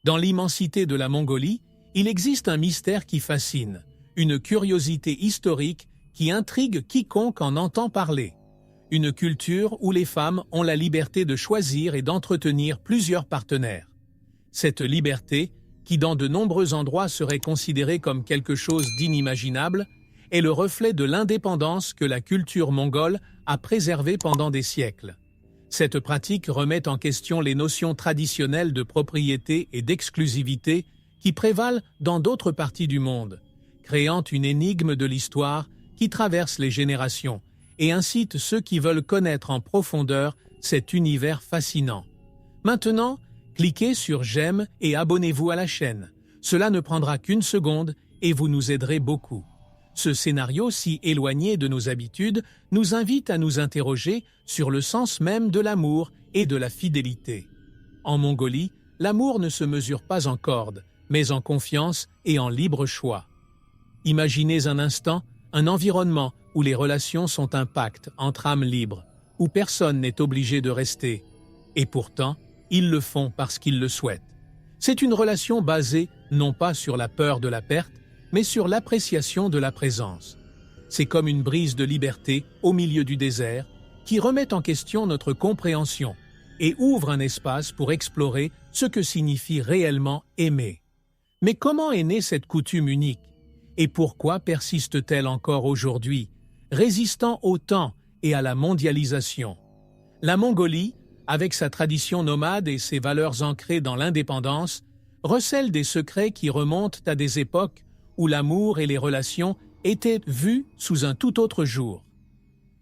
Dans l'immensité de la Mongolie, il existe un mystère qui fascine, une curiosité historique qui intrigue quiconque en entend parler. Une culture où les femmes ont la liberté de choisir et d'entretenir plusieurs partenaires. Cette liberté, qui dans de nombreux endroits serait considérée comme quelque chose d'inimaginable, est le reflet de l'indépendance que la culture mongole a préservée pendant des siècles. Cette pratique remet en question les notions traditionnelles de propriété et d'exclusivité qui prévalent dans d'autres parties du monde, créant une énigme de l'histoire qui traverse les générations et incite ceux qui veulent connaître en profondeur cet univers fascinant. Maintenant, cliquez sur j'aime et abonnez-vous à la chaîne. Cela ne prendra qu'une seconde et vous nous aiderez beaucoup. Ce scénario si éloigné de nos habitudes nous invite à nous interroger sur le sens même de l'amour et de la fidélité. En Mongolie, l'amour ne se mesure pas en cordes, mais en confiance et en libre choix. Imaginez un instant un environnement où les relations sont un pacte entre âmes libres, où personne n'est obligé de rester. Et pourtant, ils le font parce qu'ils le souhaitent. C'est une relation basée non pas sur la peur de la perte, mais sur l'appréciation de la présence. C'est comme une brise de liberté au milieu du désert qui remet en question notre compréhension et ouvre un espace pour explorer ce que signifie réellement aimer. Mais comment est née cette coutume unique? Et pourquoi persiste-t-elle encore aujourd'hui, résistant au temps et à la mondialisation? La Mongolie, avec sa tradition nomade et ses valeurs ancrées dans l'indépendance, recèle des secrets qui remontent à des époques où l'amour et les relations étaient vus sous un tout autre jour.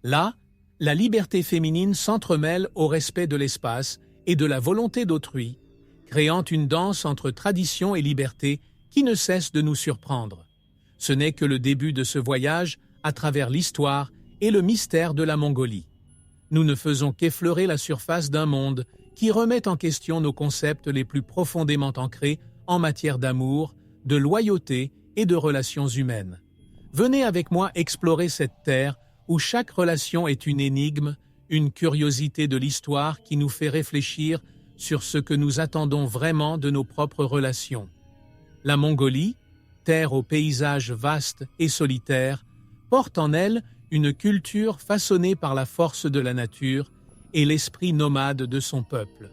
Là, la liberté féminine s'entremêle au respect de l'espace et de la volonté d'autrui, créant une danse entre tradition et liberté qui ne cesse de nous surprendre. Ce n'est que le début de ce voyage à travers l'histoire et le mystère de la Mongolie. Nous ne faisons qu'effleurer la surface d'un monde qui remet en question nos concepts les plus profondément ancrés en matière d'amour, de loyauté et de relations humaines. Venez avec moi explorer cette terre où chaque relation est une énigme, une curiosité de l'histoire qui nous fait réfléchir sur ce que nous attendons vraiment de nos propres relations. La Mongolie, terre aux paysages vastes et solitaires, porte en elle une culture façonnée par la force de la nature et l'esprit nomade de son peuple.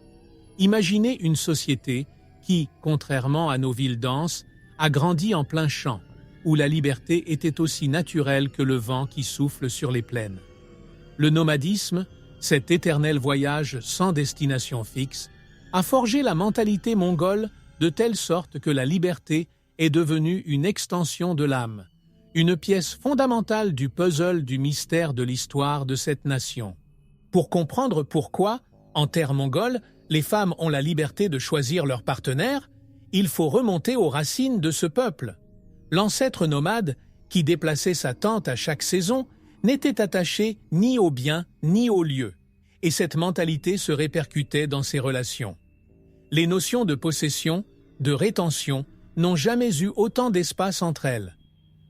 Imaginez une société qui, contrairement à nos villes denses, a grandi en plein champ, où la liberté était aussi naturelle que le vent qui souffle sur les plaines. Le nomadisme, cet éternel voyage sans destination fixe, a forgé la mentalité mongole de telle sorte que la liberté est devenue une extension de l'âme, une pièce fondamentale du puzzle du mystère de l'histoire de cette nation. Pour comprendre pourquoi, en terre mongole, les femmes ont la liberté de choisir leur partenaire, il faut remonter aux racines de ce peuple. L'ancêtre nomade, qui déplaçait sa tente à chaque saison, n'était attaché ni au bien ni au lieu, et cette mentalité se répercutait dans ses relations. Les notions de possession, de rétention, n'ont jamais eu autant d'espace entre elles.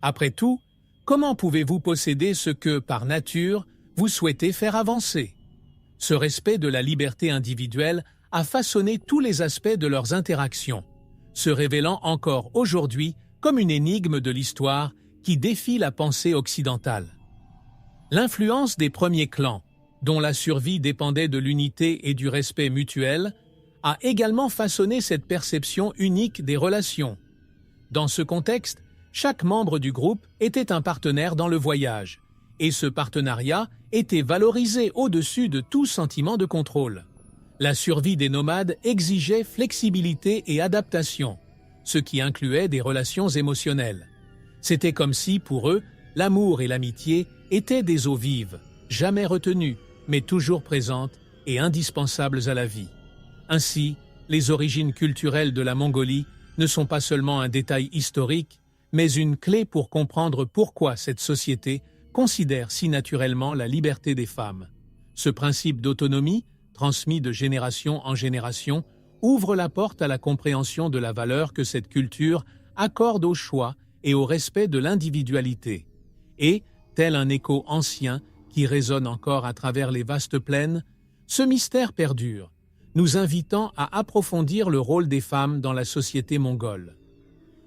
Après tout, comment pouvez-vous posséder ce que, par nature, vous souhaitez faire avancer? Ce respect de la liberté individuelle a façonné tous les aspects de leurs interactions, se révélant encore aujourd'hui comme une énigme de l'histoire qui défie la pensée occidentale. L'influence des premiers clans, dont la survie dépendait de l'unité et du respect mutuel, a également façonné cette perception unique des relations. Dans ce contexte, chaque membre du groupe était un partenaire dans le voyage, et ce partenariat était valorisé au-dessus de tout sentiment de contrôle. La survie des nomades exigeait flexibilité et adaptation, ce qui incluait des relations émotionnelles. C'était comme si, pour eux, l'amour et l'amitié étaient des eaux vives, jamais retenues, mais toujours présentes et indispensables à la vie. Ainsi, les origines culturelles de la Mongolie ne sont pas seulement un détail historique, mais une clé pour comprendre pourquoi cette société considère si naturellement la liberté des femmes. Ce principe d'autonomie, transmis de génération en génération, ouvre la porte à la compréhension de la valeur que cette culture accorde au choix et au respect de l'individualité. Et, tel un écho ancien qui résonne encore à travers les vastes plaines, ce mystère perdure, nous invitant à approfondir le rôle des femmes dans la société mongole.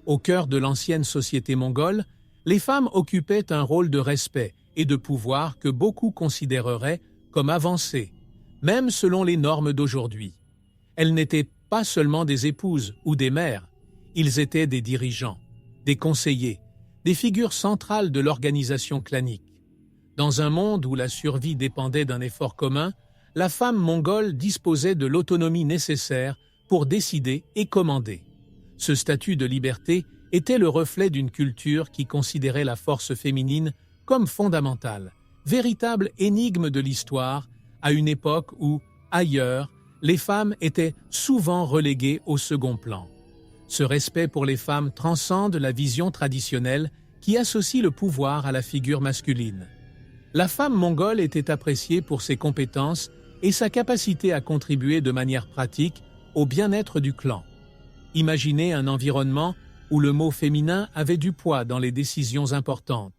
Au cœur de l'ancienne société mongole, les femmes occupaient un rôle de respect et de pouvoir que beaucoup considéreraient comme avancé, même selon les normes d'aujourd'hui. Elles n'étaient pas seulement des épouses ou des mères, ils étaient des dirigeants, des conseillers, des figures centrales de l'organisation clanique. Dans un monde où la survie dépendait d'un effort commun, la femme mongole disposait de l'autonomie nécessaire pour décider et commander. Ce statut de liberté était le reflet d'une culture qui considérait la force féminine comme fondamentale, véritable énigme de l'histoire, à une époque où, ailleurs, les femmes étaient souvent reléguées au second plan. Ce respect pour les femmes transcende la vision traditionnelle qui associe le pouvoir à la figure masculine. La femme mongole était appréciée pour ses compétences et sa capacité à contribuer de manière pratique au bien-être du clan. Imaginez un environnement où le mot féminin avait du poids dans les décisions importantes,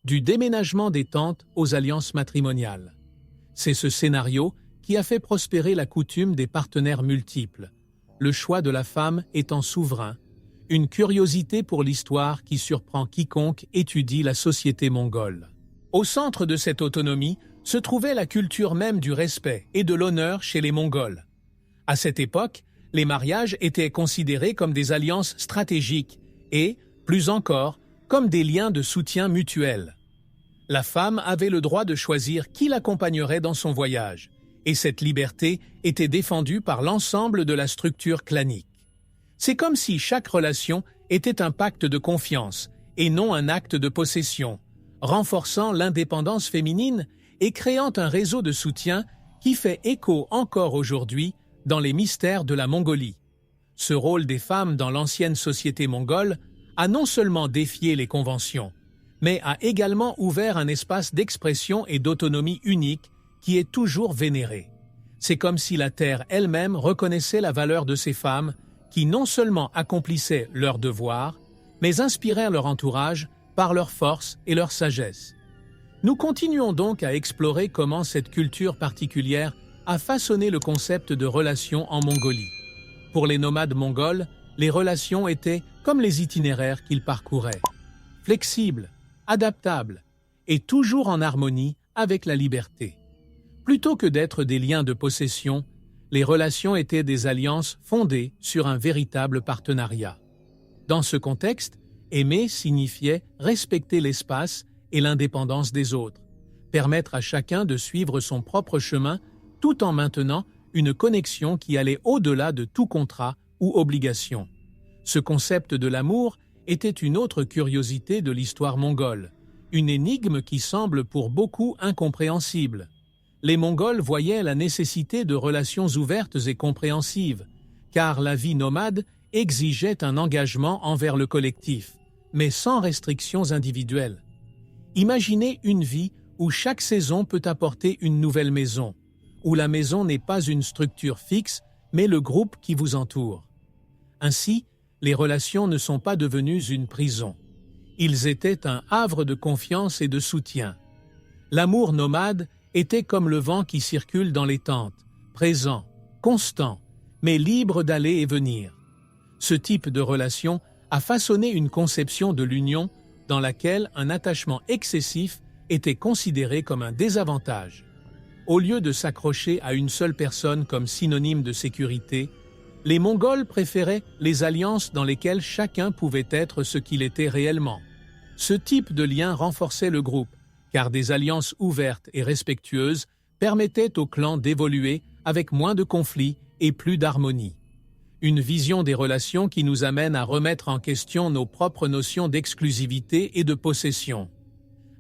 du déménagement des tentes aux alliances matrimoniales. C'est ce scénario qui a fait prospérer la coutume des partenaires multiples, le choix de la femme étant souverain, une curiosité pour l'histoire qui surprend quiconque étudie la société mongole. Au centre de cette autonomie se trouvait la culture même du respect et de l'honneur chez les Mongols. À cette époque, les mariages étaient considérés comme des alliances stratégiques et, plus encore, comme des liens de soutien mutuel. La femme avait le droit de choisir qui l'accompagnerait dans son voyage, et cette liberté était défendue par l'ensemble de la structure clanique. C'est comme si chaque relation était un pacte de confiance et non un acte de possession, renforçant l'indépendance féminine et créant un réseau de soutien qui fait écho encore aujourd'hui dans les mystères de la Mongolie. Ce rôle des femmes dans l'ancienne société mongole a non seulement défié les conventions, mais a également ouvert un espace d'expression et d'autonomie unique qui est toujours vénéré. C'est comme si la terre elle-même reconnaissait la valeur de ces femmes qui non seulement accomplissaient leurs devoirs, mais inspirèrent leur entourage par leur force et leur sagesse. Nous continuons donc à explorer comment cette culture particulière a façonné le concept de relation en Mongolie. Pour les nomades mongols, les relations étaient comme les itinéraires qu'ils parcouraient, flexibles, adaptables et toujours en harmonie avec la liberté. Plutôt que d'être des liens de possession, les relations étaient des alliances fondées sur un véritable partenariat. Dans ce contexte, aimer signifiait respecter l'espace et l'indépendance des autres, permettre à chacun de suivre son propre chemin tout en maintenant une connexion qui allait au-delà de tout contrat ou obligation. Ce concept de l'amour était une autre curiosité de l'histoire mongole, une énigme qui semble pour beaucoup incompréhensible. Les Mongols voyaient la nécessité de relations ouvertes et compréhensives, car la vie nomade exigeait un engagement envers le collectif, mais sans restrictions individuelles. Imaginez une vie où chaque saison peut apporter une nouvelle maison, où la maison n'est pas une structure fixe, mais le groupe qui vous entoure. Ainsi, les relations ne sont pas devenues une prison. Ils étaient un havre de confiance et de soutien. L'amour nomade était comme le vent qui circule dans les tentes, présent, constant, mais libre d'aller et venir. Ce type de relation a façonné une conception de l'union dans laquelle un attachement excessif était considéré comme un désavantage. Au lieu de s'accrocher à une seule personne comme synonyme de sécurité, les Mongols préféraient les alliances dans lesquelles chacun pouvait être ce qu'il était réellement. Ce type de lien renforçait le groupe, car des alliances ouvertes et respectueuses permettaient au clan d'évoluer avec moins de conflits et plus d'harmonie. Une vision des relations qui nous amène à remettre en question nos propres notions d'exclusivité et de possession.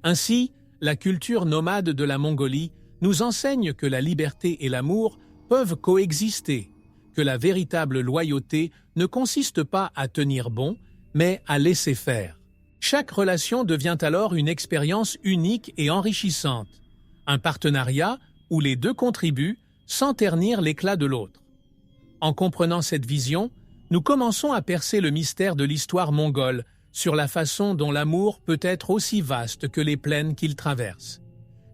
Ainsi, la culture nomade de la Mongolie nous enseigne que la liberté et l'amour peuvent coexister, que la véritable loyauté ne consiste pas à tenir bon, mais à laisser faire. Chaque relation devient alors une expérience unique et enrichissante, un partenariat où les deux contribuent sans ternir l'éclat de l'autre. En comprenant cette vision, nous commençons à percer le mystère de l'histoire mongole sur la façon dont l'amour peut être aussi vaste que les plaines qu'il traverse.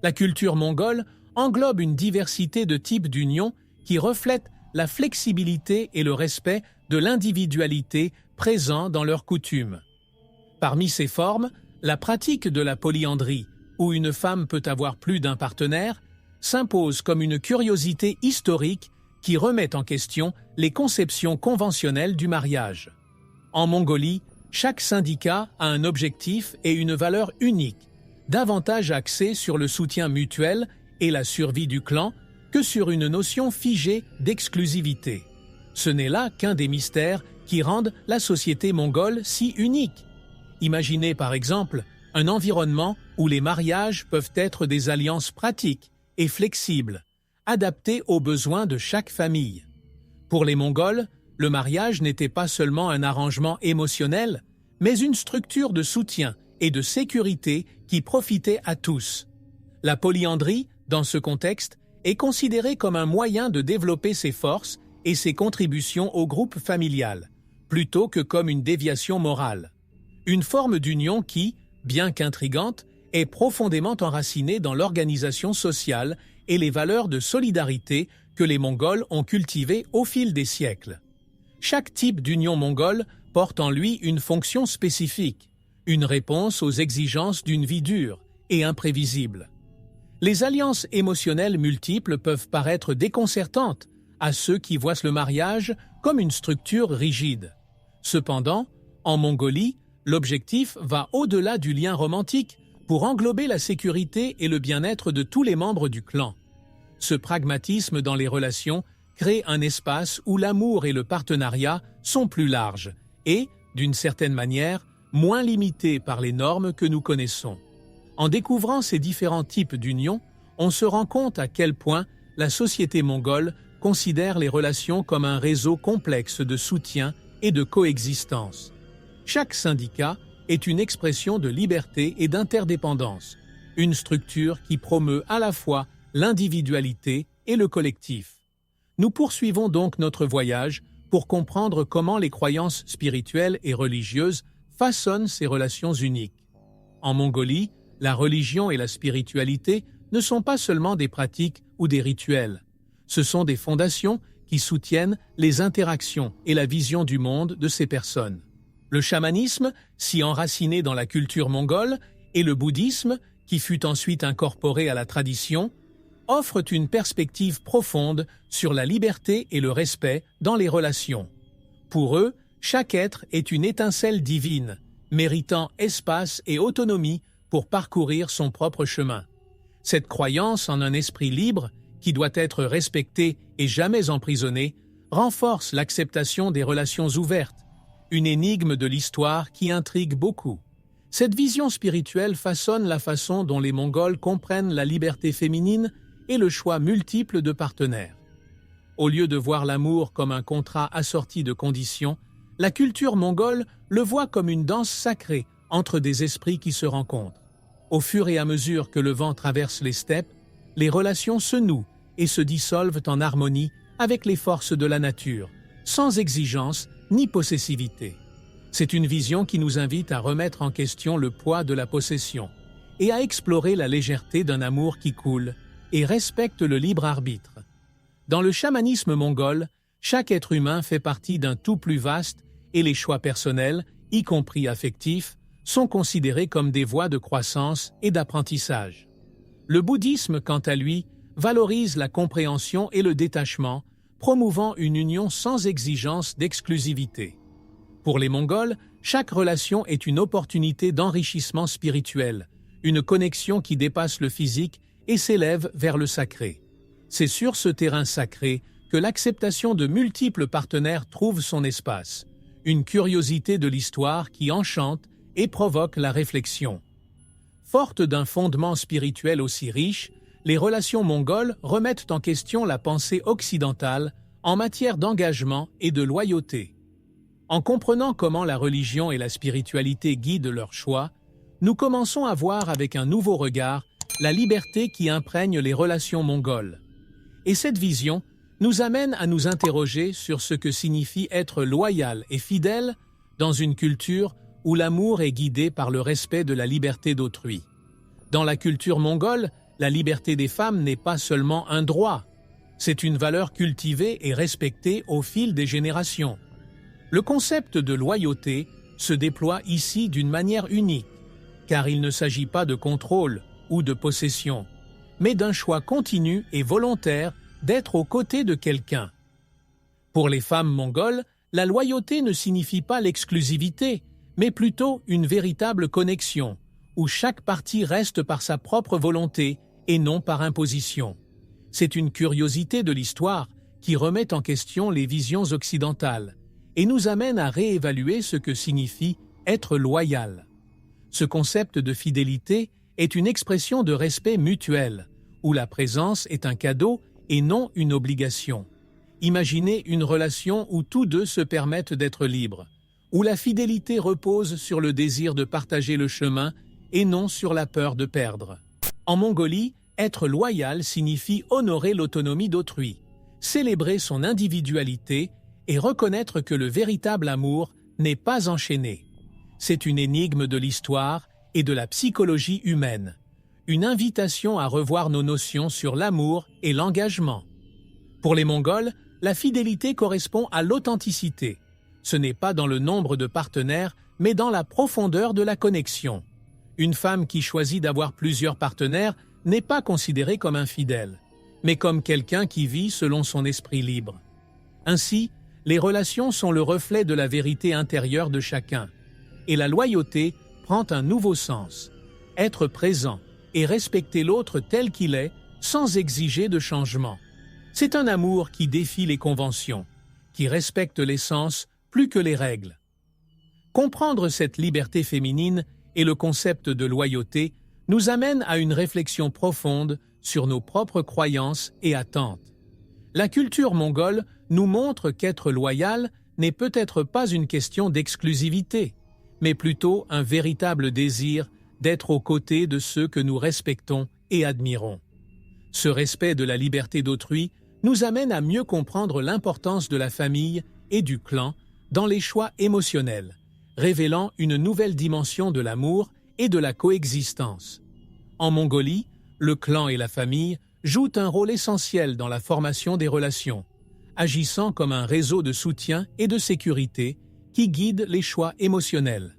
La culture mongole englobe une diversité de types d'unions qui reflètent la flexibilité et le respect de l'individualité présents dans leurs coutumes. Parmi ces formes, la pratique de la polyandrie, où une femme peut avoir plus d'un partenaire, s'impose comme une curiosité historique qui remet en question les conceptions conventionnelles du mariage. En Mongolie, chaque syndicat a un objectif et une valeur unique, davantage axée sur le soutien mutuel et la survie du clan que sur une notion figée d'exclusivité. Ce n'est là qu'un des mystères qui rendent la société mongole si unique. Imaginez par exemple un environnement où les mariages peuvent être des alliances pratiques et flexibles, adaptées aux besoins de chaque famille. Pour les Mongols, le mariage n'était pas seulement un arrangement émotionnel, mais une structure de soutien et de sécurité qui profitait à tous. La polyandrie, dans ce contexte, est considérée comme un moyen de développer ses forces et ses contributions au groupe familial, plutôt que comme une déviation morale. Une forme d'union qui, bien qu'intrigante, est profondément enracinée dans l'organisation sociale et les valeurs de solidarité que les Mongols ont cultivées au fil des siècles. Chaque type d'union mongole porte en lui une fonction spécifique, une réponse aux exigences d'une vie dure et imprévisible. Les alliances émotionnelles multiples peuvent paraître déconcertantes à ceux qui voient le mariage comme une structure rigide. Cependant, en Mongolie, l'objectif va au-delà du lien romantique pour englober la sécurité et le bien-être de tous les membres du clan. Ce pragmatisme dans les relations crée un espace où l'amour et le partenariat sont plus larges et, d'une certaine manière, moins limités par les normes que nous connaissons. En découvrant ces différents types d'unions, on se rend compte à quel point la société mongole considère les relations comme un réseau complexe de soutien et de coexistence. Chaque syndicat est une expression de liberté et d'interdépendance, une structure qui promeut à la fois l'individualité et le collectif. Nous poursuivons donc notre voyage pour comprendre comment les croyances spirituelles et religieuses façonnent ces relations uniques. En Mongolie, la religion et la spiritualité ne sont pas seulement des pratiques ou des rituels. Ce sont des fondations qui soutiennent les interactions et la vision du monde de ces personnes. Le chamanisme, si enraciné dans la culture mongole, et le bouddhisme, qui fut ensuite incorporé à la tradition, offrent une perspective profonde sur la liberté et le respect dans les relations. Pour eux, chaque être est une étincelle divine, méritant espace et autonomie pour parcourir son propre chemin. Cette croyance en un esprit libre, qui doit être respecté et jamais emprisonné, renforce l'acceptation des relations ouvertes, une énigme de l'histoire qui intrigue beaucoup. Cette vision spirituelle façonne la façon dont les Mongols comprennent la liberté féminine et le choix multiple de partenaires. Au lieu de voir l'amour comme un contrat assorti de conditions, la culture mongole le voit comme une danse sacrée entre des esprits qui se rencontrent. Au fur et à mesure que le vent traverse les steppes, les relations se nouent et se dissolvent en harmonie avec les forces de la nature, sans exigence ni possessivité. C'est une vision qui nous invite à remettre en question le poids de la possession et à explorer la légèreté d'un amour qui coule et respecte le libre arbitre. Dans le chamanisme mongol, chaque être humain fait partie d'un tout plus vaste et les choix personnels, y compris affectifs, sont considérés comme des voies de croissance et d'apprentissage. Le bouddhisme, quant à lui, valorise la compréhension et le détachement, promouvant une union sans exigence d'exclusivité. Pour les Mongols, chaque relation est une opportunité d'enrichissement spirituel, une connexion qui dépasse le physique et s'élève vers le sacré. C'est sur ce terrain sacré que l'acceptation de multiples partenaires trouve son espace, une curiosité de l'histoire qui enchante et provoque la réflexion. Fortes d'un fondement spirituel aussi riche, les relations mongoles remettent en question la pensée occidentale en matière d'engagement et de loyauté. En comprenant comment la religion et la spiritualité guident leurs choix, nous commençons à voir avec un nouveau regard la liberté qui imprègne les relations mongoles. Et cette vision nous amène à nous interroger sur ce que signifie être loyal et fidèle dans une culture où l'amour est guidé par le respect de la liberté d'autrui. Dans la culture mongole, la liberté des femmes n'est pas seulement un droit. C'est une valeur cultivée et respectée au fil des générations. Le concept de loyauté se déploie ici d'une manière unique, car il ne s'agit pas de contrôle ou de possession, mais d'un choix continu et volontaire d'être aux côtés de quelqu'un. Pour les femmes mongoles, la loyauté ne signifie pas l'exclusivité, mais plutôt une véritable connexion, où chaque partie reste par sa propre volonté et non par imposition. C'est une curiosité de l'histoire qui remet en question les visions occidentales et nous amène à réévaluer ce que signifie être loyal. Ce concept de fidélité est une expression de respect mutuel, où la présence est un cadeau et non une obligation. Imaginez une relation où tous deux se permettent d'être libres, où la fidélité repose sur le désir de partager le chemin et non sur la peur de perdre. En Mongolie, être loyal signifie honorer l'autonomie d'autrui, célébrer son individualité et reconnaître que le véritable amour n'est pas enchaîné. C'est une énigme de l'histoire et de la psychologie humaine, une invitation à revoir nos notions sur l'amour et l'engagement. Pour les Mongols, la fidélité correspond à l'authenticité. Ce n'est pas dans le nombre de partenaires, mais dans la profondeur de la connexion. Une femme qui choisit d'avoir plusieurs partenaires n'est pas considérée comme infidèle, mais comme quelqu'un qui vit selon son esprit libre. Ainsi, les relations sont le reflet de la vérité intérieure de chacun, et la loyauté prend un nouveau sens. Être présent et respecter l'autre tel qu'il est, sans exiger de changement. C'est un amour qui défie les conventions, qui respecte l'essence plus que les règles. Comprendre cette liberté féminine et le concept de loyauté nous amène à une réflexion profonde sur nos propres croyances et attentes. La culture mongole nous montre qu'être loyal n'est peut-être pas une question d'exclusivité, mais plutôt un véritable désir d'être aux côtés de ceux que nous respectons et admirons. Ce respect de la liberté d'autrui nous amène à mieux comprendre l'importance de la famille et du clan dans les choix émotionnels, révélant une nouvelle dimension de l'amour et de la coexistence. En Mongolie, le clan et la famille jouent un rôle essentiel dans la formation des relations, agissant comme un réseau de soutien et de sécurité qui guide les choix émotionnels.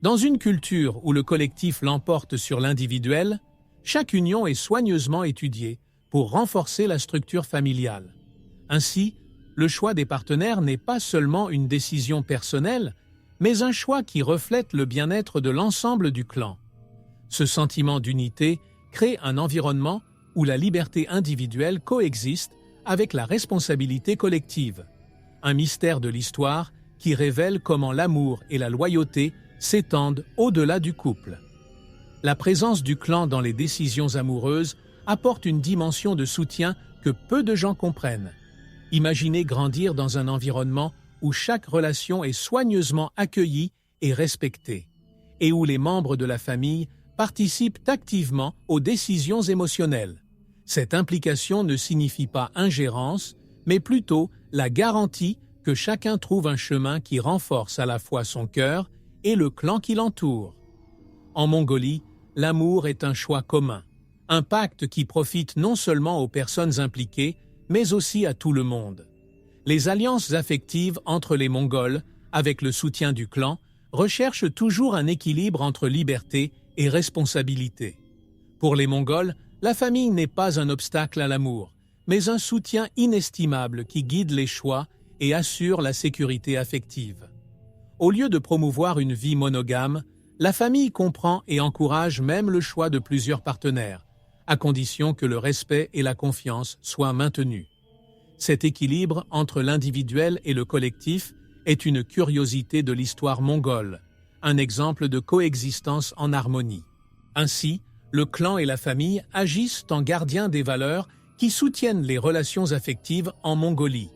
Dans une culture où le collectif l'emporte sur l'individuel, chaque union est soigneusement étudiée pour renforcer la structure familiale. Ainsi, le choix des partenaires n'est pas seulement une décision personnelle, mais un choix qui reflète le bien-être de l'ensemble du clan. Ce sentiment d'unité crée un environnement où la liberté individuelle coexiste avec la responsabilité collective. Un mystère de l'histoire qui révèle comment l'amour et la loyauté s'étendent au-delà du couple. La présence du clan dans les décisions amoureuses apporte une dimension de soutien que peu de gens comprennent. Imaginez grandir dans un environnement où chaque relation est soigneusement accueillie et respectée, et où les membres de la famille participent activement aux décisions émotionnelles. Cette implication ne signifie pas ingérence, mais plutôt la garantie que chacun trouve un chemin qui renforce à la fois son cœur et le clan qui l'entoure. En Mongolie, l'amour est un choix commun, un pacte qui profite non seulement aux personnes impliquées, mais aussi à tout le monde. Les alliances affectives entre les Mongols, avec le soutien du clan, recherchent toujours un équilibre entre liberté et responsabilité. Pour les Mongols, la famille n'est pas un obstacle à l'amour, mais un soutien inestimable qui guide les choix et assure la sécurité affective. Au lieu de promouvoir une vie monogame, la famille comprend et encourage même le choix de plusieurs partenaires, à condition que le respect et la confiance soient maintenus. Cet équilibre entre l'individuel et le collectif est une curiosité de l'histoire mongole, un exemple de coexistence en harmonie. Ainsi, le clan et la famille agissent en gardiens des valeurs qui soutiennent les relations affectives en Mongolie.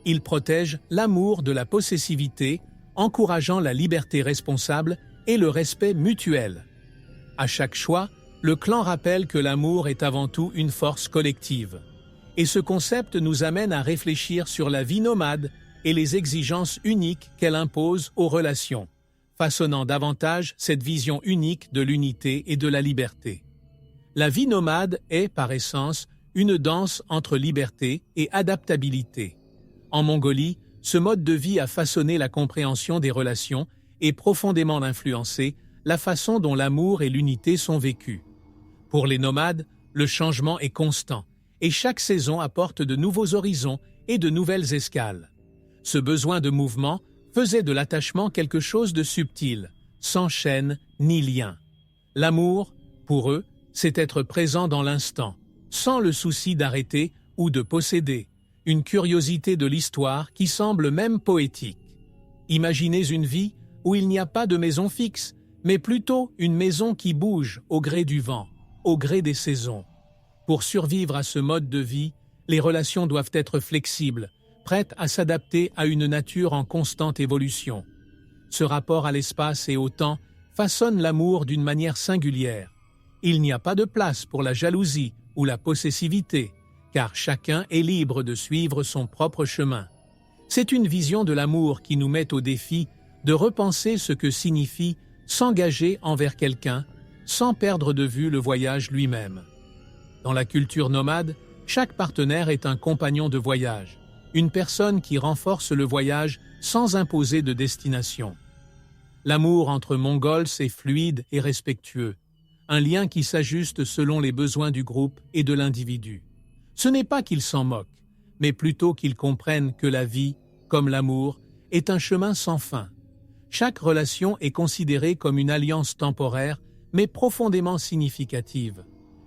Ils protègent l'amour de la possessivité, encourageant la liberté responsable et le respect mutuel. À chaque choix, le clan rappelle que l'amour est avant tout une force collective. Et ce concept nous amène à réfléchir sur la vie nomade et les exigences uniques qu'elle impose aux relations, façonnant davantage cette vision unique de l'unité et de la liberté. La vie nomade est, par essence, une danse entre liberté et adaptabilité. En Mongolie, ce mode de vie a façonné la compréhension des relations et profondément influencé la façon dont l'amour et l'unité sont vécus. Pour les nomades, le changement est constant et chaque saison apporte de nouveaux horizons et de nouvelles escales. Ce besoin de mouvement faisait de l'attachement quelque chose de subtil, sans chaîne ni lien. L'amour, pour eux, c'est être présent dans l'instant, sans le souci d'arrêter ou de posséder, une curiosité de l'histoire qui semble même poétique. Imaginez une vie où il n'y a pas de maison fixe, mais plutôt une maison qui bouge au gré du vent, au gré des saisons. Pour survivre à ce mode de vie, les relations doivent être flexibles, prêtes à s'adapter à une nature en constante évolution. Ce rapport à l'espace et au temps façonne l'amour d'une manière singulière. Il n'y a pas de place pour la jalousie ou la possessivité, car chacun est libre de suivre son propre chemin. C'est une vision de l'amour qui nous met au défi de repenser ce que signifie s'engager envers quelqu'un sans perdre de vue le voyage lui-même. Dans la culture nomade, chaque partenaire est un compagnon de voyage, une personne qui renforce le voyage sans imposer de destination. L'amour entre Mongols est fluide et respectueux, un lien qui s'ajuste selon les besoins du groupe et de l'individu. Ce n'est pas qu'ils s'en moquent, mais plutôt qu'ils comprennent que la vie, comme l'amour, est un chemin sans fin. Chaque relation est considérée comme une alliance temporaire, mais profondément significative.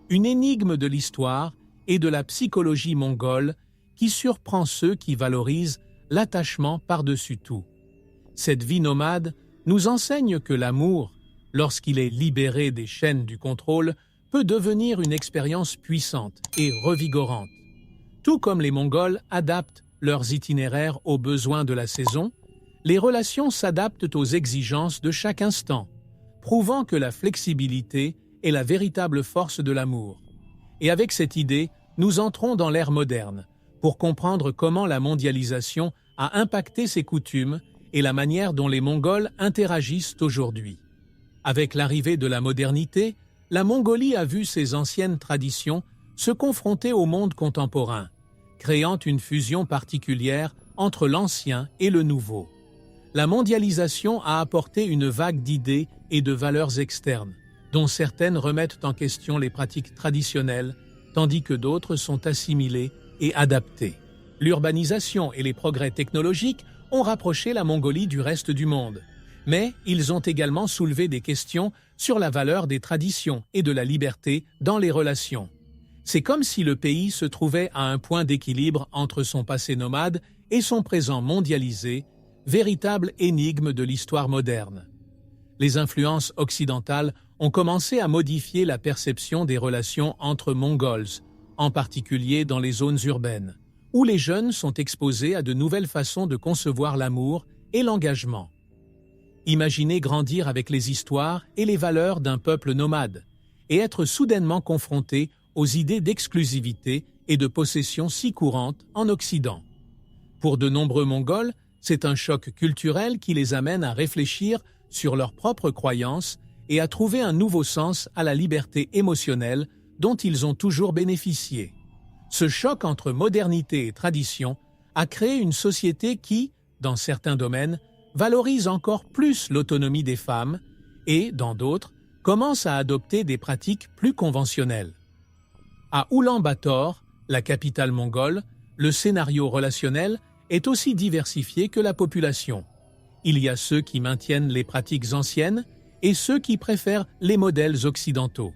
Une énigme de l'histoire et de la psychologie mongole qui surprend ceux qui valorisent l'attachement par-dessus tout. Cette vie nomade nous enseigne que l'amour, lorsqu'il est libéré des chaînes du contrôle, peut devenir une expérience puissante et revigorante. Tout comme les Mongols adaptent leurs itinéraires aux besoins de la saison, les relations s'adaptent aux exigences de chaque instant, prouvant que la flexibilité est la véritable force de l'amour. Et avec cette idée, nous entrons dans l'ère moderne, pour comprendre comment la mondialisation a impacté ses coutumes et la manière dont les Mongols interagissent aujourd'hui. Avec l'arrivée de la modernité, la Mongolie a vu ses anciennes traditions se confronter au monde contemporain, créant une fusion particulière entre l'ancien et le nouveau. La mondialisation a apporté une vague d'idées et de valeurs externes, dont certaines remettent en question les pratiques traditionnelles, tandis que d'autres sont assimilées et adaptées. L'urbanisation et les progrès technologiques ont rapproché la Mongolie du reste du monde, mais ils ont également soulevé des questions sur la valeur des traditions et de la liberté dans les relations. C'est comme si le pays se trouvait à un point d'équilibre entre son passé nomade et son présent mondialisé, véritable énigme de l'histoire moderne. Les influences occidentales ont commencé à modifier la perception des relations entre Mongols, en particulier dans les zones urbaines, où les jeunes sont exposés à de nouvelles façons de concevoir l'amour et l'engagement. Imaginez grandir avec les histoires et les valeurs d'un peuple nomade et être soudainement confronté aux idées d'exclusivité et de possession si courantes en Occident. Pour de nombreux Mongols, c'est un choc culturel qui les amène à réfléchir sur leurs propres croyances et à trouver un nouveau sens à la liberté émotionnelle dont ils ont toujours bénéficié. Ce choc entre modernité et tradition a créé une société qui, dans certains domaines, valorise encore plus l'autonomie des femmes et, dans d'autres, commence à adopter des pratiques plus conventionnelles. À Oulan-Bator, la capitale mongole, le scénario relationnel est aussi diversifié que la population. Il y a ceux qui maintiennent les pratiques anciennes et ceux qui préfèrent les modèles occidentaux.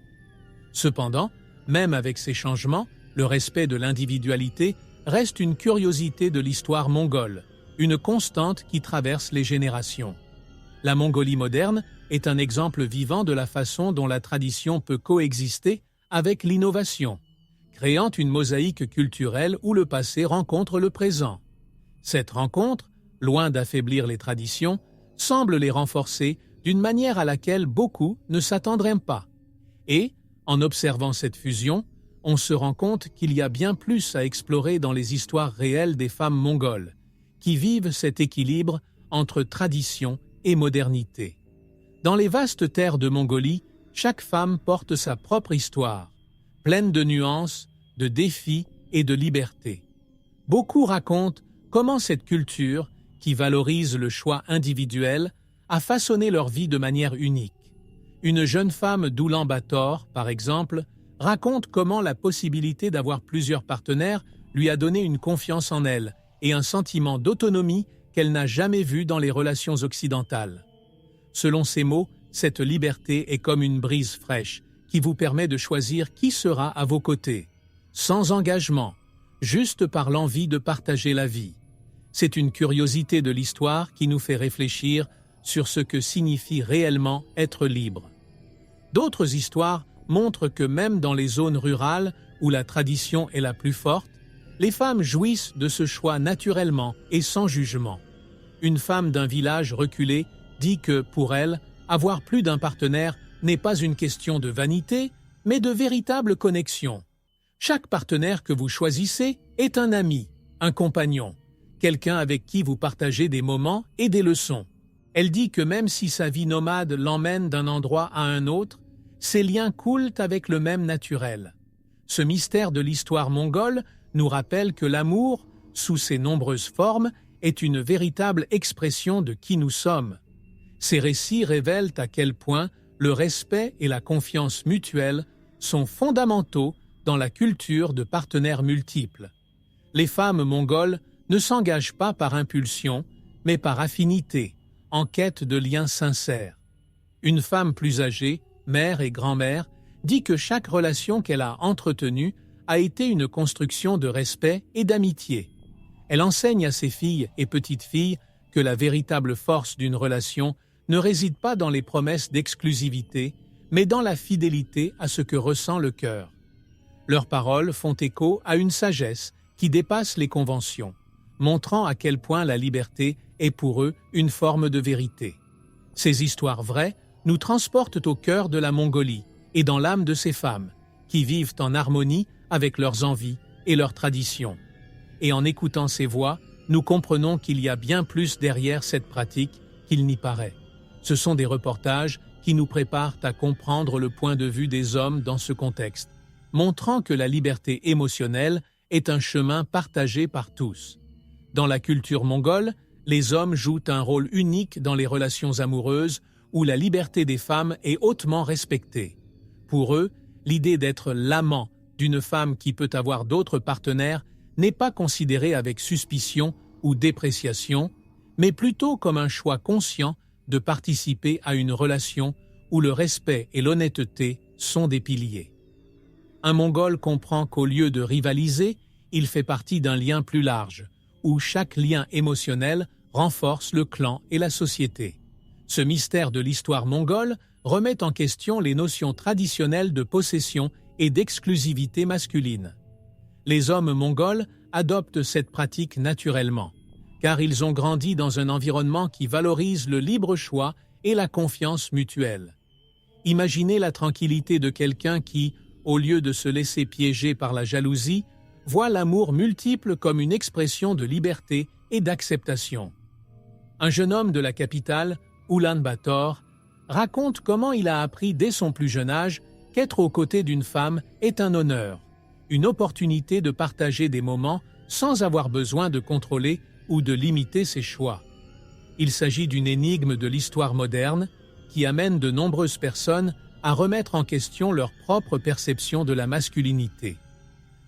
Cependant, même avec ces changements, le respect de l'individualité reste une curiosité de l'histoire mongole, une constante qui traverse les générations. La Mongolie moderne est un exemple vivant de la façon dont la tradition peut coexister avec l'innovation, créant une mosaïque culturelle où le passé rencontre le présent. Cette rencontre, loin d'affaiblir les traditions, semble les renforcer d'une manière à laquelle beaucoup ne s'attendraient pas. Et, en observant cette fusion, on se rend compte qu'il y a bien plus à explorer dans les histoires réelles des femmes mongoles, qui vivent cet équilibre entre tradition et modernité. Dans les vastes terres de Mongolie, chaque femme porte sa propre histoire, pleine de nuances, de défi et de liberté. Beaucoup racontent comment cette culture, qui valorise le choix individuel, a façonné leur vie de manière unique. Une jeune femme d'Oulan-Bator, par exemple, raconte comment la possibilité d'avoir plusieurs partenaires lui a donné une confiance en elle et un sentiment d'autonomie qu'elle n'a jamais vu dans les relations occidentales. Selon ses mots, cette liberté est comme une brise fraîche qui vous permet de choisir qui sera à vos côtés, sans engagement, juste par l'envie de partager la vie. C'est une curiosité de l'histoire qui nous fait réfléchir sur ce que signifie réellement être libre. D'autres histoires montrent que même dans les zones rurales où la tradition est la plus forte, les femmes jouissent de ce choix naturellement et sans jugement. Une femme d'un village reculé dit que, pour elle, avoir plus d'un partenaire n'est pas une question de vanité, mais de véritable connexion. Chaque partenaire que vous choisissez est un ami, un compagnon, quelqu'un avec qui vous partagez des moments et des leçons. Elle dit que même si sa vie nomade l'emmène d'un endroit à un autre, ses liens coulent avec le même naturel. Ce mystère de l'histoire mongole nous rappelle que l'amour, sous ses nombreuses formes, est une véritable expression de qui nous sommes. Ces récits révèlent à quel point le respect et la confiance mutuelle sont fondamentaux dans la culture de partenaires multiples. Les femmes mongoles ne s'engagent pas par impulsion, mais par affinité, en quête de liens sincères. Une femme plus âgée, mère et grand-mère, dit que chaque relation qu'elle a entretenue a été une construction de respect et d'amitié. Elle enseigne à ses filles et petites-filles que la véritable force d'une relation ne réside pas dans les promesses d'exclusivité, mais dans la fidélité à ce que ressent le cœur. Leurs paroles font écho à une sagesse qui dépasse les conventions, montrant à quel point la liberté est pour eux une forme de vérité. Ces histoires vraies nous transportent au cœur de la Mongolie et dans l'âme de ces femmes, qui vivent en harmonie avec leurs envies et leurs traditions. Et en écoutant ces voix, nous comprenons qu'il y a bien plus derrière cette pratique qu'il n'y paraît. Ce sont des reportages qui nous préparent à comprendre le point de vue des hommes dans ce contexte, montrant que la liberté émotionnelle est un chemin partagé par tous. Dans la culture mongole, les hommes jouent un rôle unique dans les relations amoureuses où la liberté des femmes est hautement respectée. Pour eux, l'idée d'être l'amant d'une femme qui peut avoir d'autres partenaires n'est pas considérée avec suspicion ou dépréciation, mais plutôt comme un choix conscient de participer à une relation où le respect et l'honnêteté sont des piliers. Un Mongol comprend qu'au lieu de rivaliser, il fait partie d'un lien plus large, où chaque lien émotionnel renforce le clan et la société. Ce mystère de l'histoire mongole remet en question les notions traditionnelles de possession et d'exclusivité masculine. Les hommes mongols adoptent cette pratique naturellement, car ils ont grandi dans un environnement qui valorise le libre choix et la confiance mutuelle. Imaginez la tranquillité de quelqu'un qui, au lieu de se laisser piéger par la jalousie, voit l'amour multiple comme une expression de liberté et d'acceptation. Un jeune homme de la capitale, Oulan-Bator, raconte comment il a appris dès son plus jeune âge qu'être aux côtés d'une femme est un honneur, une opportunité de partager des moments sans avoir besoin de contrôler ou de limiter ses choix. Il s'agit d'une énigme de l'histoire moderne qui amène de nombreuses personnes à remettre en question leur propre perception de la masculinité.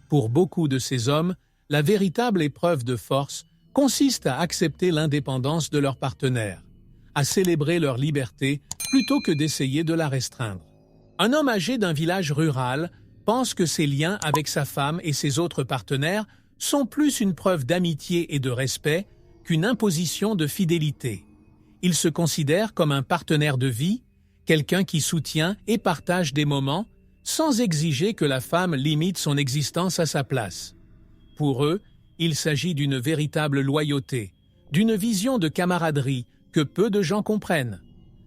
Pour beaucoup de ces hommes, la véritable épreuve de force consiste à accepter l'indépendance de leur partenaire, à célébrer leur liberté plutôt que d'essayer de la restreindre. Un homme âgé d'un village rural pense que ses liens avec sa femme et ses autres partenaires sont plus une preuve d'amitié et de respect qu'une imposition de fidélité. Il se considère comme un partenaire de vie, quelqu'un qui soutient et partage des moments sans exiger que la femme limite son existence à sa place. Pour eux, il s'agit d'une véritable loyauté, d'une vision de camaraderie que peu de gens comprennent.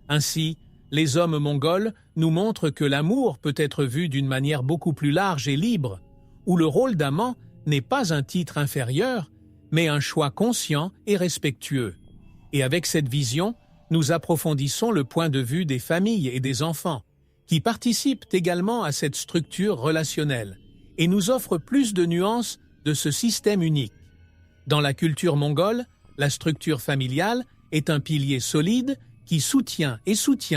Ainsi, les hommes mongols nous montrent que l'amour peut être vu d'une manière beaucoup plus large et libre, où le rôle d'amant n'est pas un titre inférieur, mais un choix conscient et respectueux. Et avec cette vision, nous approfondissons le point de vue des familles et des enfants, qui participent également à cette structure relationnelle et nous offre plus de nuances de ce système unique. Dans la culture mongole, la structure familiale est un pilier solide qui soutient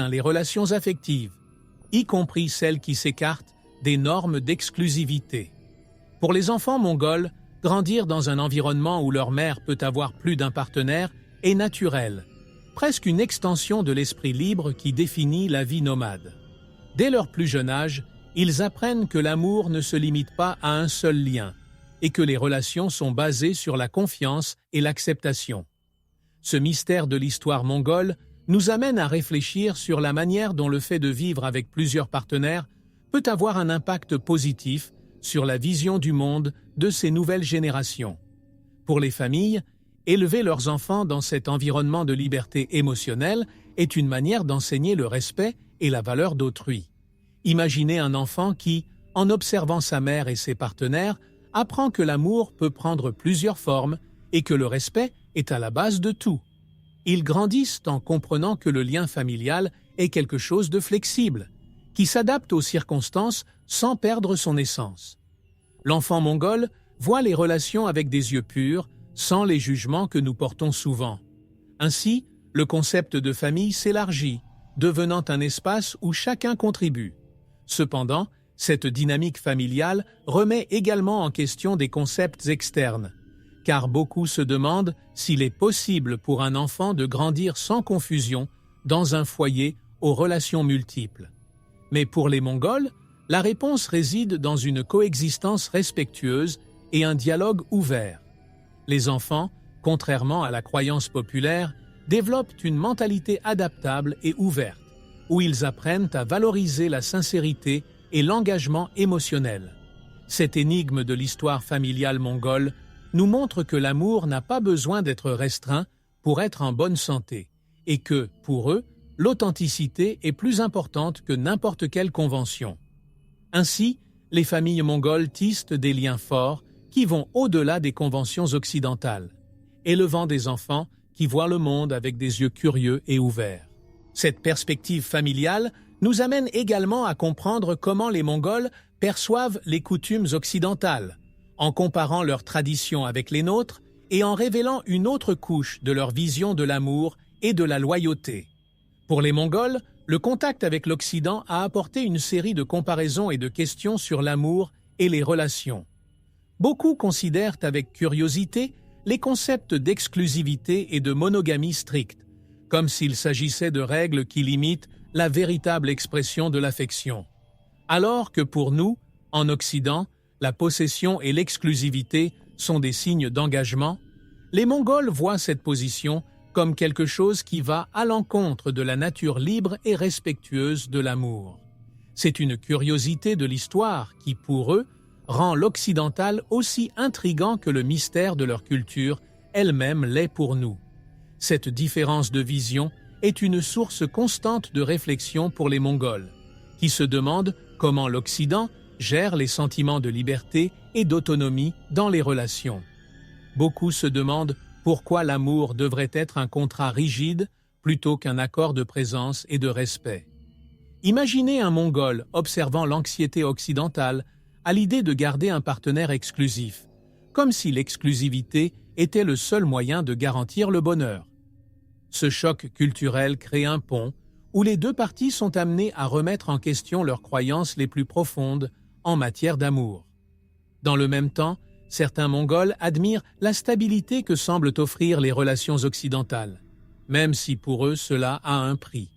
les relations affectives, y compris celles qui s'écartent des normes d'exclusivité. Pour les enfants mongols, grandir dans un environnement où leur mère peut avoir plus d'un partenaire est naturel, presque une extension de l'esprit libre qui définit la vie nomade. Dès leur plus jeune âge, ils apprennent que l'amour ne se limite pas à un seul lien et que les relations sont basées sur la confiance et l'acceptation. Ce mystère de l'histoire mongole nous amène à réfléchir sur la manière dont le fait de vivre avec plusieurs partenaires peut avoir un impact positif sur la vision du monde de ces nouvelles générations. Pour les familles, élever leurs enfants dans cet environnement de liberté émotionnelle est une manière d'enseigner le respect et la valeur d'autrui. Imaginez un enfant qui, en observant sa mère et ses partenaires, apprend que l'amour peut prendre plusieurs formes et que le respect est à la base de tout. Ils grandissent en comprenant que le lien familial est quelque chose de flexible, qui s'adapte aux circonstances sans perdre son essence. L'enfant mongol voit les relations avec des yeux purs, sans les jugements que nous portons souvent. Ainsi, le concept de famille s'élargit, devenant un espace où chacun contribue. Cependant, cette dynamique familiale remet également en question des concepts externes, car beaucoup se demandent s'il est possible pour un enfant de grandir sans confusion dans un foyer aux relations multiples. Mais pour les Mongols, la réponse réside dans une coexistence respectueuse et un dialogue ouvert. Les enfants, contrairement à la croyance populaire, développent une mentalité adaptable et ouverte, où ils apprennent à valoriser la sincérité et l'engagement émotionnel. Cette énigme de l'histoire familiale mongole nous montre que l'amour n'a pas besoin d'être restreint pour être en bonne santé, et que, pour eux, l'authenticité est plus importante que n'importe quelle convention. Ainsi, les familles mongoles tissent des liens forts qui vont au-delà des conventions occidentales, élevant des enfants qui voient le monde avec des yeux curieux et ouverts. Cette perspective familiale nous amène également à comprendre comment les Mongols perçoivent les coutumes occidentales, en comparant leurs traditions avec les nôtres et en révélant une autre couche de leur vision de l'amour et de la loyauté. Pour les Mongols, le contact avec l'Occident a apporté une série de comparaisons et de questions sur l'amour et les relations. Beaucoup considèrent avec curiosité les concepts d'exclusivité et de monogamie stricte, comme s'il s'agissait de règles qui limitent la véritable expression de l'affection. Alors que pour nous, en Occident, la possession et l'exclusivité sont des signes d'engagement, les Mongols voient cette position comme quelque chose qui va à l'encontre de la nature libre et respectueuse de l'amour. C'est une curiosité de l'histoire qui, pour eux, rend l'occidental aussi intrigant que le mystère de leur culture elle-même l'est pour nous. Cette différence de vision est une source constante de réflexion pour les Mongols, qui se demandent comment l'Occident gère les sentiments de liberté et d'autonomie dans les relations. Beaucoup se demandent pourquoi l'amour devrait être un contrat rigide plutôt qu'un accord de présence et de respect. Imaginez un Mongol observant l'anxiété occidentale à l'idée de garder un partenaire exclusif, comme si l'exclusivité était le seul moyen de garantir le bonheur. Ce choc culturel crée un pont où les deux parties sont amenées à remettre en question leurs croyances les plus profondes en matière d'amour. Dans le même temps, certains Mongols admirent la stabilité que semblent offrir les relations occidentales, même si pour eux cela a un prix,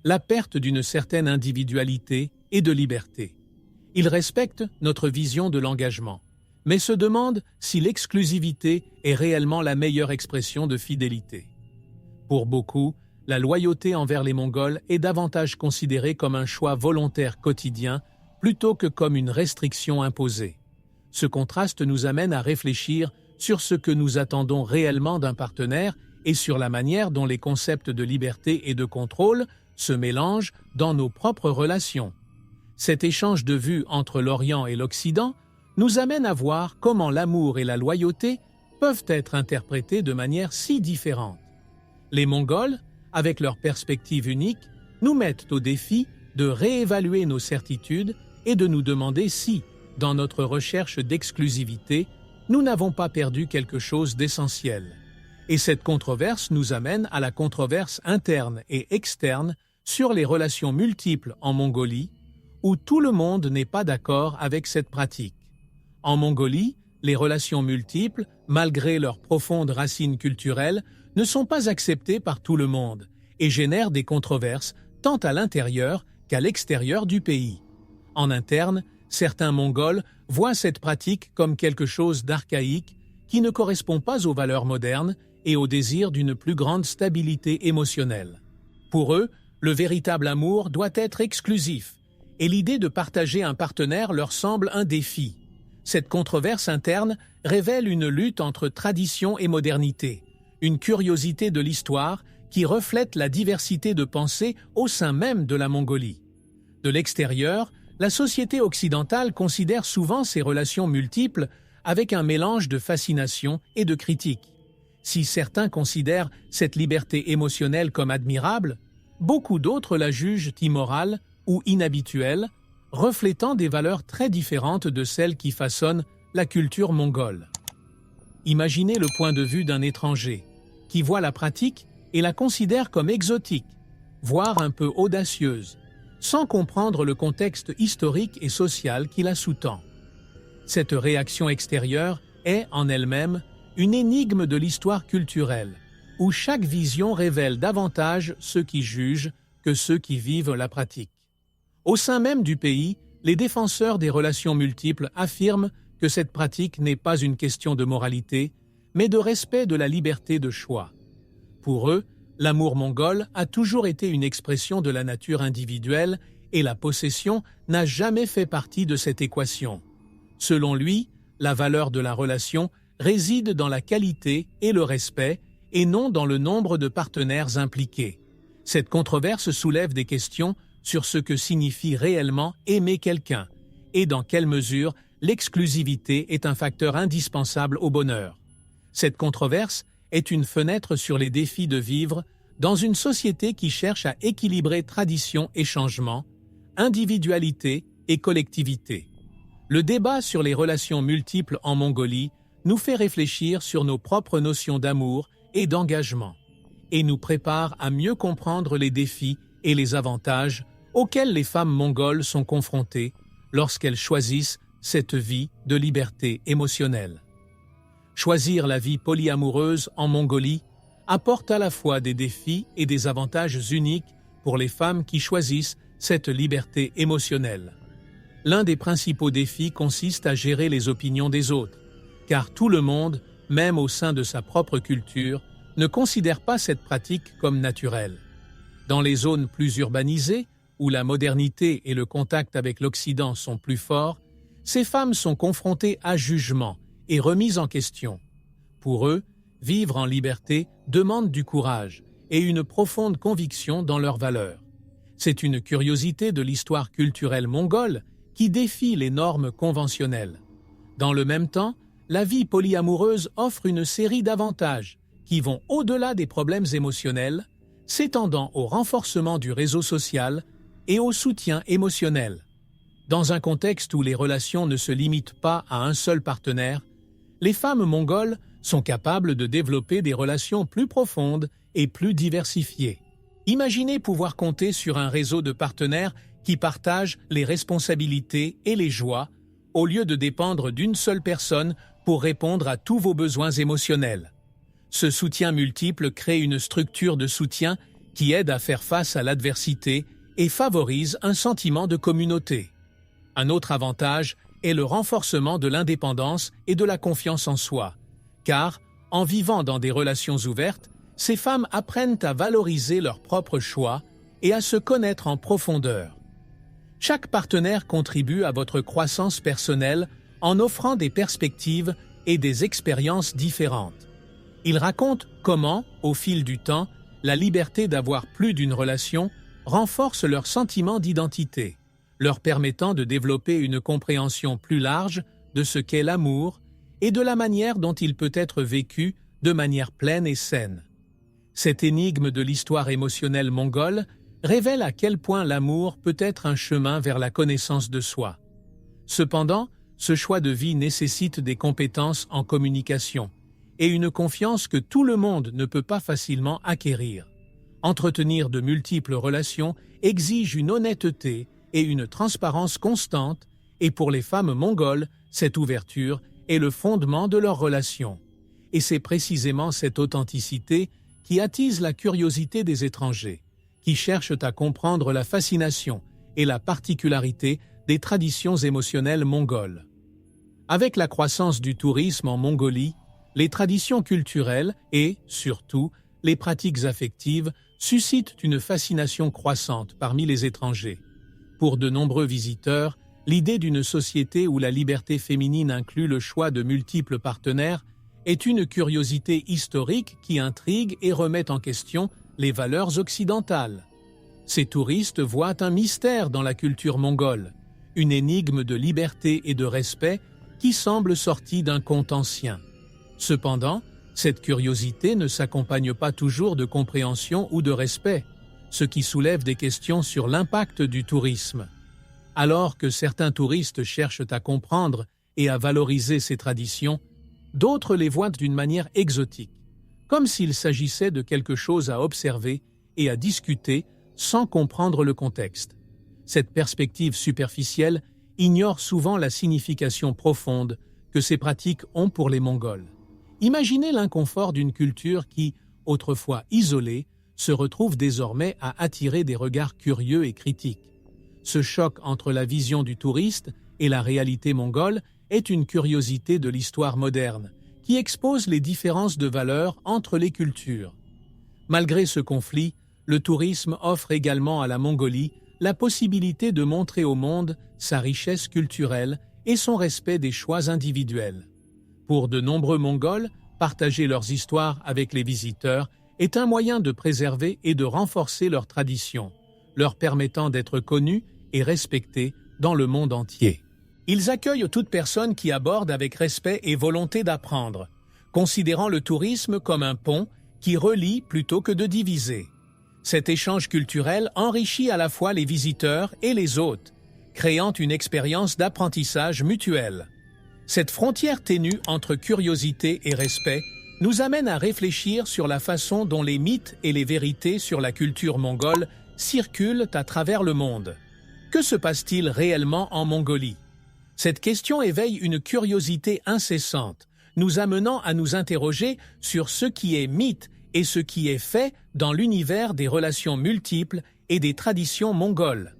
la perte d'une certaine individualité et de liberté. Ils respectent notre vision de l'engagement, mais se demandent si l'exclusivité est réellement la meilleure expression de fidélité. Pour beaucoup, la loyauté envers les Mongols est davantage considérée comme un choix volontaire quotidien plutôt que comme une restriction imposée. Ce contraste nous amène à réfléchir sur ce que nous attendons réellement d'un partenaire et sur la manière dont les concepts de liberté et de contrôle se mélangent dans nos propres relations. Cet échange de vues entre l'Orient et l'Occident nous amène à voir comment l'amour et la loyauté peuvent être interprétés de manière si différente. Les Mongols, avec leur perspective unique, nous mettent au défi de réévaluer nos certitudes et de nous demander si, dans notre recherche d'exclusivité, nous n'avons pas perdu quelque chose d'essentiel. Et cette controverse nous amène à la controverse interne et externe sur les relations multiples en Mongolie, où tout le monde n'est pas d'accord avec cette pratique. En Mongolie, les relations multiples, malgré leurs profondes racines culturelles, ne sont pas acceptées par tout le monde et génèrent des controverses tant à l'intérieur qu'à l'extérieur du pays. En interne, certains Mongols voient cette pratique comme quelque chose d'archaïque qui ne correspond pas aux valeurs modernes et au désir d'une plus grande stabilité émotionnelle. Pour eux, le véritable amour doit être exclusif, et l'idée de partager un partenaire leur semble un défi. Cette controverse interne révèle une lutte entre tradition et modernité, une curiosité de l'histoire qui reflète la diversité de pensées au sein même de la Mongolie. De l'extérieur, la société occidentale considère souvent ces relations multiples avec un mélange de fascination et de critique. Si certains considèrent cette liberté émotionnelle comme admirable, beaucoup d'autres la jugent immorale ou inhabituelle, reflétant des valeurs très différentes de celles qui façonnent la culture mongole. Imaginez le point de vue d'un étranger, qui voit la pratique et la considère comme exotique, voire un peu audacieuse, sans comprendre le contexte historique et social qui la sous-tend. Cette réaction extérieure est, en elle-même, une énigme de l'histoire culturelle, où chaque vision révèle davantage ceux qui jugent que ceux qui vivent la pratique. Au sein même du pays, les défenseurs des relations multiples affirment que cette pratique n'est pas une question de moralité, mais de respect de la liberté de choix. Pour eux, l'amour mongol a toujours été une expression de la nature individuelle et la possession n'a jamais fait partie de cette équation. Selon lui, la valeur de la relation réside dans la qualité et le respect et non dans le nombre de partenaires impliqués. Cette controverse soulève des questions sur ce que signifie réellement aimer quelqu'un et dans quelle mesure l'exclusivité est un facteur indispensable au bonheur. Cette controverse est une fenêtre sur les défis de vivre dans une société qui cherche à équilibrer tradition et changement, individualité et collectivité. Le débat sur les relations multiples en Mongolie nous fait réfléchir sur nos propres notions d'amour et d'engagement, et nous prépare à mieux comprendre les défis et les avantages auxquels les femmes mongoles sont confrontées lorsqu'elles choisissent cette vie de liberté émotionnelle. Choisir la vie polyamoureuse en Mongolie apporte à la fois des défis et des avantages uniques pour les femmes qui choisissent cette liberté émotionnelle. L'un des principaux défis consiste à gérer les opinions des autres, car tout le monde, même au sein de sa propre culture, ne considère pas cette pratique comme naturelle. Dans les zones plus urbanisées, où la modernité et le contact avec l'Occident sont plus forts, ces femmes sont confrontées à jugement et remises en question. Pour eux, vivre en liberté demande du courage et une profonde conviction dans leurs valeurs. C'est une curiosité de l'histoire culturelle mongole qui défie les normes conventionnelles. Dans le même temps, la vie polyamoureuse offre une série d'avantages qui vont au-delà des problèmes émotionnels, s'étendant au renforcement du réseau social et au soutien émotionnel. Dans un contexte où les relations ne se limitent pas à un seul partenaire, les femmes mongoles sont capables de développer des relations plus profondes et plus diversifiées. Imaginez pouvoir compter sur un réseau de partenaires qui partagent les responsabilités et les joies, au lieu de dépendre d'une seule personne pour répondre à tous vos besoins émotionnels. Ce soutien multiple crée une structure de soutien qui aide à faire face à l'adversité et favorise un sentiment de communauté. Un autre avantage est le renforcement de l'indépendance et de la confiance en soi, car, en vivant dans des relations ouvertes, ces femmes apprennent à valoriser leurs propres choix et à se connaître en profondeur. Chaque partenaire contribue à votre croissance personnelle en offrant des perspectives et des expériences différentes. Il raconte comment, au fil du temps, la liberté d'avoir plus d'une relation renforce leur sentiment d'identité, leur permettant de développer une compréhension plus large de ce qu'est l'amour et de la manière dont il peut être vécu de manière pleine et saine. Cette énigme de l'histoire émotionnelle mongole révèle à quel point l'amour peut être un chemin vers la connaissance de soi. Cependant, ce choix de vie nécessite des compétences en communication et une confiance que tout le monde ne peut pas facilement acquérir. Entretenir de multiples relations exige une honnêteté et une transparence constante, et pour les femmes mongoles, cette ouverture est le fondement de leurs relations. Et c'est précisément cette authenticité qui attise la curiosité des étrangers, qui cherchent à comprendre la fascination et la particularité des traditions émotionnelles mongoles. Avec la croissance du tourisme en Mongolie, les traditions culturelles et, surtout, les pratiques affectives suscitent une fascination croissante parmi les étrangers. Pour de nombreux visiteurs, l'idée d'une société où la liberté féminine inclut le choix de multiples partenaires est une curiosité historique qui intrigue et remet en question les valeurs occidentales. Ces touristes voient un mystère dans la culture mongole, une énigme de liberté et de respect qui semble sortie d'un conte ancien. Cependant, cette curiosité ne s'accompagne pas toujours de compréhension ou de respect, ce qui soulève des questions sur l'impact du tourisme. Alors que certains touristes cherchent à comprendre et à valoriser ces traditions, d'autres les voient d'une manière exotique, comme s'il s'agissait de quelque chose à observer et à discuter sans comprendre le contexte. Cette perspective superficielle ignore souvent la signification profonde que ces pratiques ont pour les Mongols. Imaginez l'inconfort d'une culture qui, autrefois isolée, se retrouve désormais à attirer des regards curieux et critiques. Ce choc entre la vision du touriste et la réalité mongole est une curiosité de l'histoire moderne, qui expose les différences de valeurs entre les cultures. Malgré ce conflit, le tourisme offre également à la Mongolie la possibilité de montrer au monde sa richesse culturelle et son respect des choix individuels. Pour de nombreux Mongols, partager leurs histoires avec les visiteurs est un moyen de préserver et de renforcer leurs traditions, leur permettant d'être connus et respectés dans le monde entier. Ils accueillent toute personne qui aborde avec respect et volonté d'apprendre, considérant le tourisme comme un pont qui relie plutôt que de diviser. Cet échange culturel enrichit à la fois les visiteurs et les hôtes, créant une expérience d'apprentissage mutuel. Cette frontière ténue entre curiosité et respect nous amène à réfléchir sur la façon dont les mythes et les vérités sur la culture mongole circulent à travers le monde. Que se passe-t-il réellement en Mongolie? Cette question éveille une curiosité incessante, nous amenant à nous interroger sur ce qui est mythe et ce qui est fait dans l'univers des relations multiples et des traditions mongoles.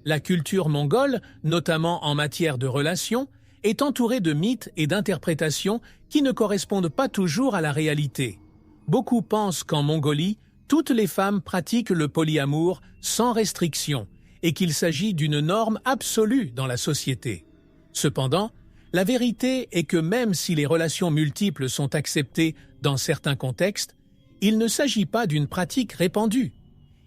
La culture mongole, notamment en matière de relations, est entourée de mythes et d'interprétations qui ne correspondent pas toujours à la réalité. Beaucoup pensent qu'en Mongolie, toutes les femmes pratiquent le polyamour sans restriction et qu'il s'agit d'une norme absolue dans la société. Cependant, la vérité est que même si les relations multiples sont acceptées dans certains contextes, il ne s'agit pas d'une pratique répandue.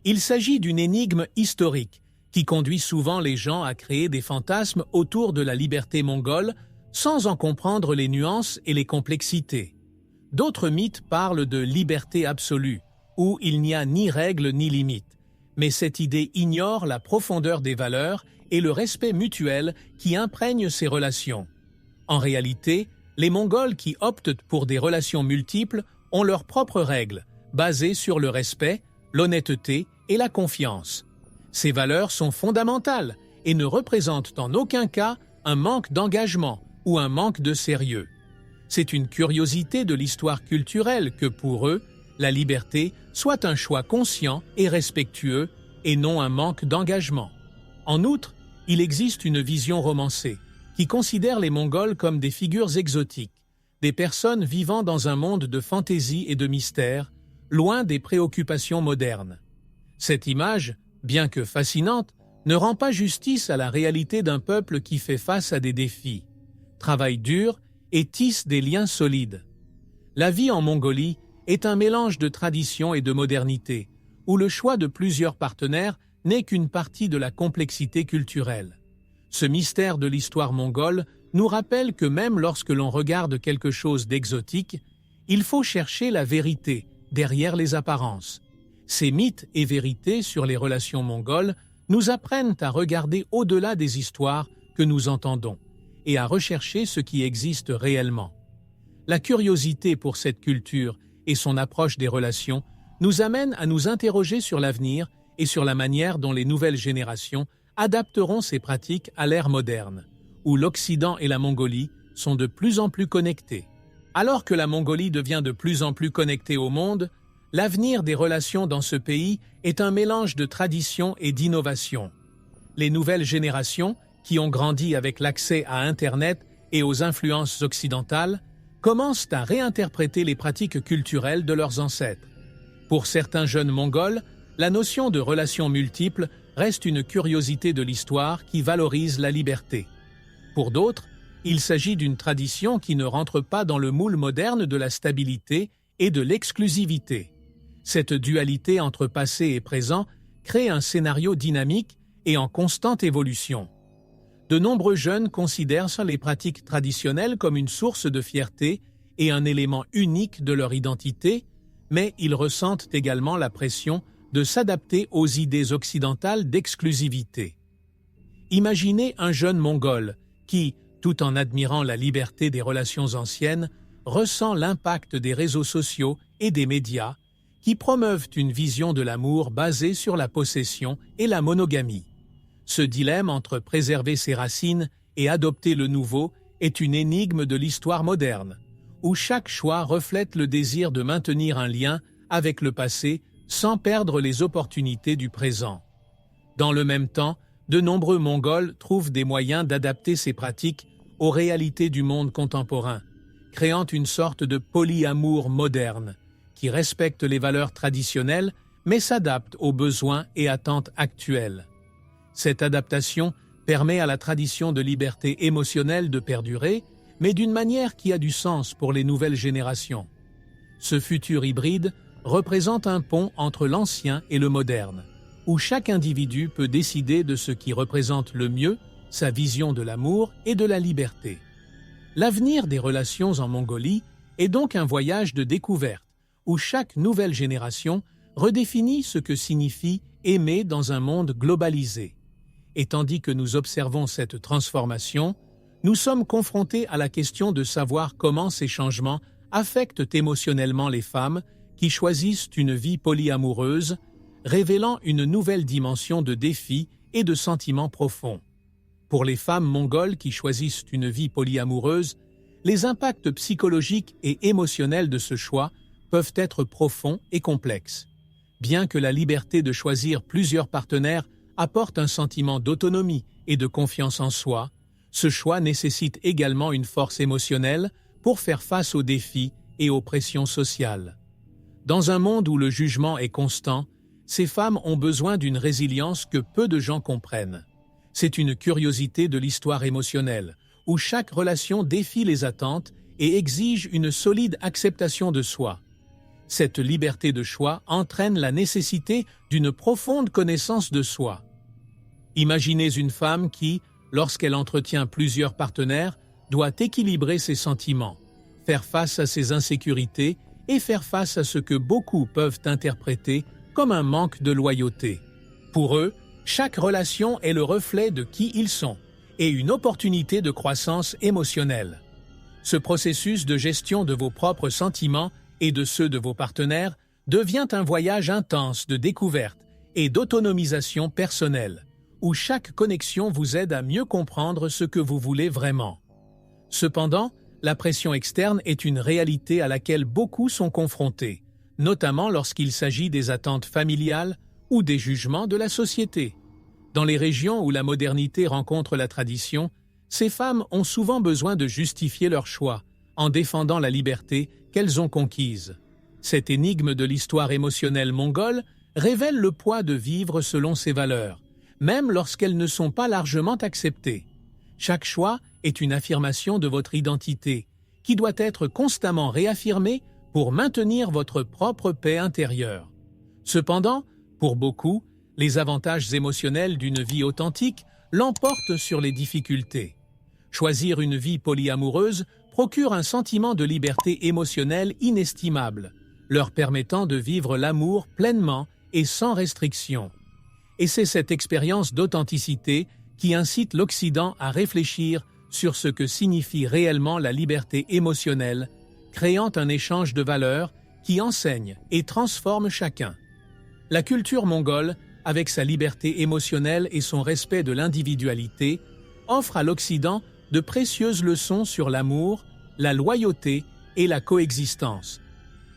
Il s'agit d'une énigme historique qui conduit souvent les gens à créer des fantasmes autour de la liberté mongole sans en comprendre les nuances et les complexités. D'autres mythes parlent de liberté absolue, où il n'y a ni règles ni limites, mais cette idée ignore la profondeur des valeurs et le respect mutuel qui imprègnent ces relations. En réalité, les Mongols qui optent pour des relations multiples ont leurs propres règles, basées sur le respect, l'honnêteté et la confiance. Ces valeurs sont fondamentales et ne représentent en aucun cas un manque d'engagement ou un manque de sérieux. C'est une curiosité de l'histoire culturelle que pour eux, la liberté soit un choix conscient et respectueux et non un manque d'engagement. En outre, il existe une vision romancée qui considère les Mongols comme des figures exotiques, des personnes vivant dans un monde de fantaisie et de mystère, loin des préoccupations modernes. Cette image, bien que fascinante, ne rend pas justice à la réalité d'un peuple qui fait face à des défis, travaille dur et tisse des liens solides. La vie en Mongolie est un mélange de tradition et de modernité, où le choix de plusieurs partenaires n'est qu'une partie de la complexité culturelle. Ce mystère de l'histoire mongole nous rappelle que même lorsque l'on regarde quelque chose d'exotique, il faut chercher la vérité derrière les apparences. Ces mythes et vérités sur les relations mongoles nous apprennent à regarder au-delà des histoires que nous entendons et à rechercher ce qui existe réellement. La curiosité pour cette culture et son approche des relations nous amène à nous interroger sur l'avenir et sur la manière dont les nouvelles générations adapteront ces pratiques à l'ère moderne, où l'Occident et la Mongolie sont de plus en plus connectés. Alors que la Mongolie devient de plus en plus connectée au monde, l'avenir des relations dans ce pays est un mélange de tradition et d'innovation. Les nouvelles générations, qui ont grandi avec l'accès à Internet et aux influences occidentales, commencent à réinterpréter les pratiques culturelles de leurs ancêtres. Pour certains jeunes Mongols, la notion de relations multiples reste une curiosité de l'histoire qui valorise la liberté. Pour d'autres, il s'agit d'une tradition qui ne rentre pas dans le moule moderne de la stabilité et de l'exclusivité. Cette dualité entre passé et présent crée un scénario dynamique et en constante évolution. De nombreux jeunes considèrent les pratiques traditionnelles comme une source de fierté et un élément unique de leur identité, mais ils ressentent également la pression de s'adapter aux idées occidentales d'exclusivité. Imaginez un jeune Mongol qui, tout en admirant la liberté des relations anciennes, ressent l'impact des réseaux sociaux et des médias qui promeuvent une vision de l'amour basée sur la possession et la monogamie. Ce dilemme entre préserver ses racines et adopter le nouveau est une énigme de l'histoire moderne, où chaque choix reflète le désir de maintenir un lien avec le passé sans perdre les opportunités du présent. Dans le même temps, de nombreux Mongols trouvent des moyens d'adapter ces pratiques aux réalités du monde contemporain, créant une sorte de polyamour moderne, qui respecte les valeurs traditionnelles mais s'adapte aux besoins et attentes actuelles. Cette adaptation permet à la tradition de liberté émotionnelle de perdurer, mais d'une manière qui a du sens pour les nouvelles générations. Ce futur hybride représente un pont entre l'ancien et le moderne, où chaque individu peut décider de ce qui représente le mieux sa vision de l'amour et de la liberté. L'avenir des relations en Mongolie est donc un voyage de découverte, où chaque nouvelle génération redéfinit ce que signifie aimer dans un monde globalisé. Et tandis que nous observons cette transformation, nous sommes confrontés à la question de savoir comment ces changements affectent émotionnellement les femmes qui choisissent une vie polyamoureuse, révélant une nouvelle dimension de défis et de sentiments profonds. Pour les femmes mongoles qui choisissent une vie polyamoureuse, les impacts psychologiques et émotionnels de ce choix peuvent être profonds et complexes. Bien que la liberté de choisir plusieurs partenaires apporte un sentiment d'autonomie et de confiance en soi, ce choix nécessite également une force émotionnelle pour faire face aux défis et aux pressions sociales. Dans un monde où le jugement est constant, ces femmes ont besoin d'une résilience que peu de gens comprennent. C'est une curiosité de l'histoire émotionnelle, où chaque relation défie les attentes et exige une solide acceptation de soi. Cette liberté de choix entraîne la nécessité d'une profonde connaissance de soi. Imaginez une femme qui, lorsqu'elle entretient plusieurs partenaires, doit équilibrer ses sentiments, faire face à ses insécurités et faire face à ce que beaucoup peuvent interpréter comme un manque de loyauté. Pour eux, chaque relation est le reflet de qui ils sont et une opportunité de croissance émotionnelle. Ce processus de gestion de vos propres sentiments et de ceux de vos partenaires devient un voyage intense de découverte et d'autonomisation personnelle, où chaque connexion vous aide à mieux comprendre ce que vous voulez vraiment. Cependant, la pression externe est une réalité à laquelle beaucoup sont confrontés, notamment lorsqu'il s'agit des attentes familiales ou des jugements de la société. Dans les régions où la modernité rencontre la tradition, ces femmes ont souvent besoin de justifier leur choix, en défendant la liberté qu'elles ont conquise. Cette énigme de l'histoire émotionnelle mongole révèle le poids de vivre selon ses valeurs, même lorsqu'elles ne sont pas largement acceptées. Chaque choix est une affirmation de votre identité, qui doit être constamment réaffirmée pour maintenir votre propre paix intérieure. Cependant, pour beaucoup, les avantages émotionnels d'une vie authentique l'emportent sur les difficultés. Choisir une vie polyamoureuse procure un sentiment de liberté émotionnelle inestimable, leur permettant de vivre l'amour pleinement et sans restriction. Et c'est cette expérience d'authenticité qui incite l'Occident à réfléchir sur ce que signifie réellement la liberté émotionnelle, créant un échange de valeurs qui enseigne et transforme chacun. La culture mongole, avec sa liberté émotionnelle et son respect de l'individualité, offre à l'Occident de précieuses leçons sur l'amour, la loyauté et la coexistence.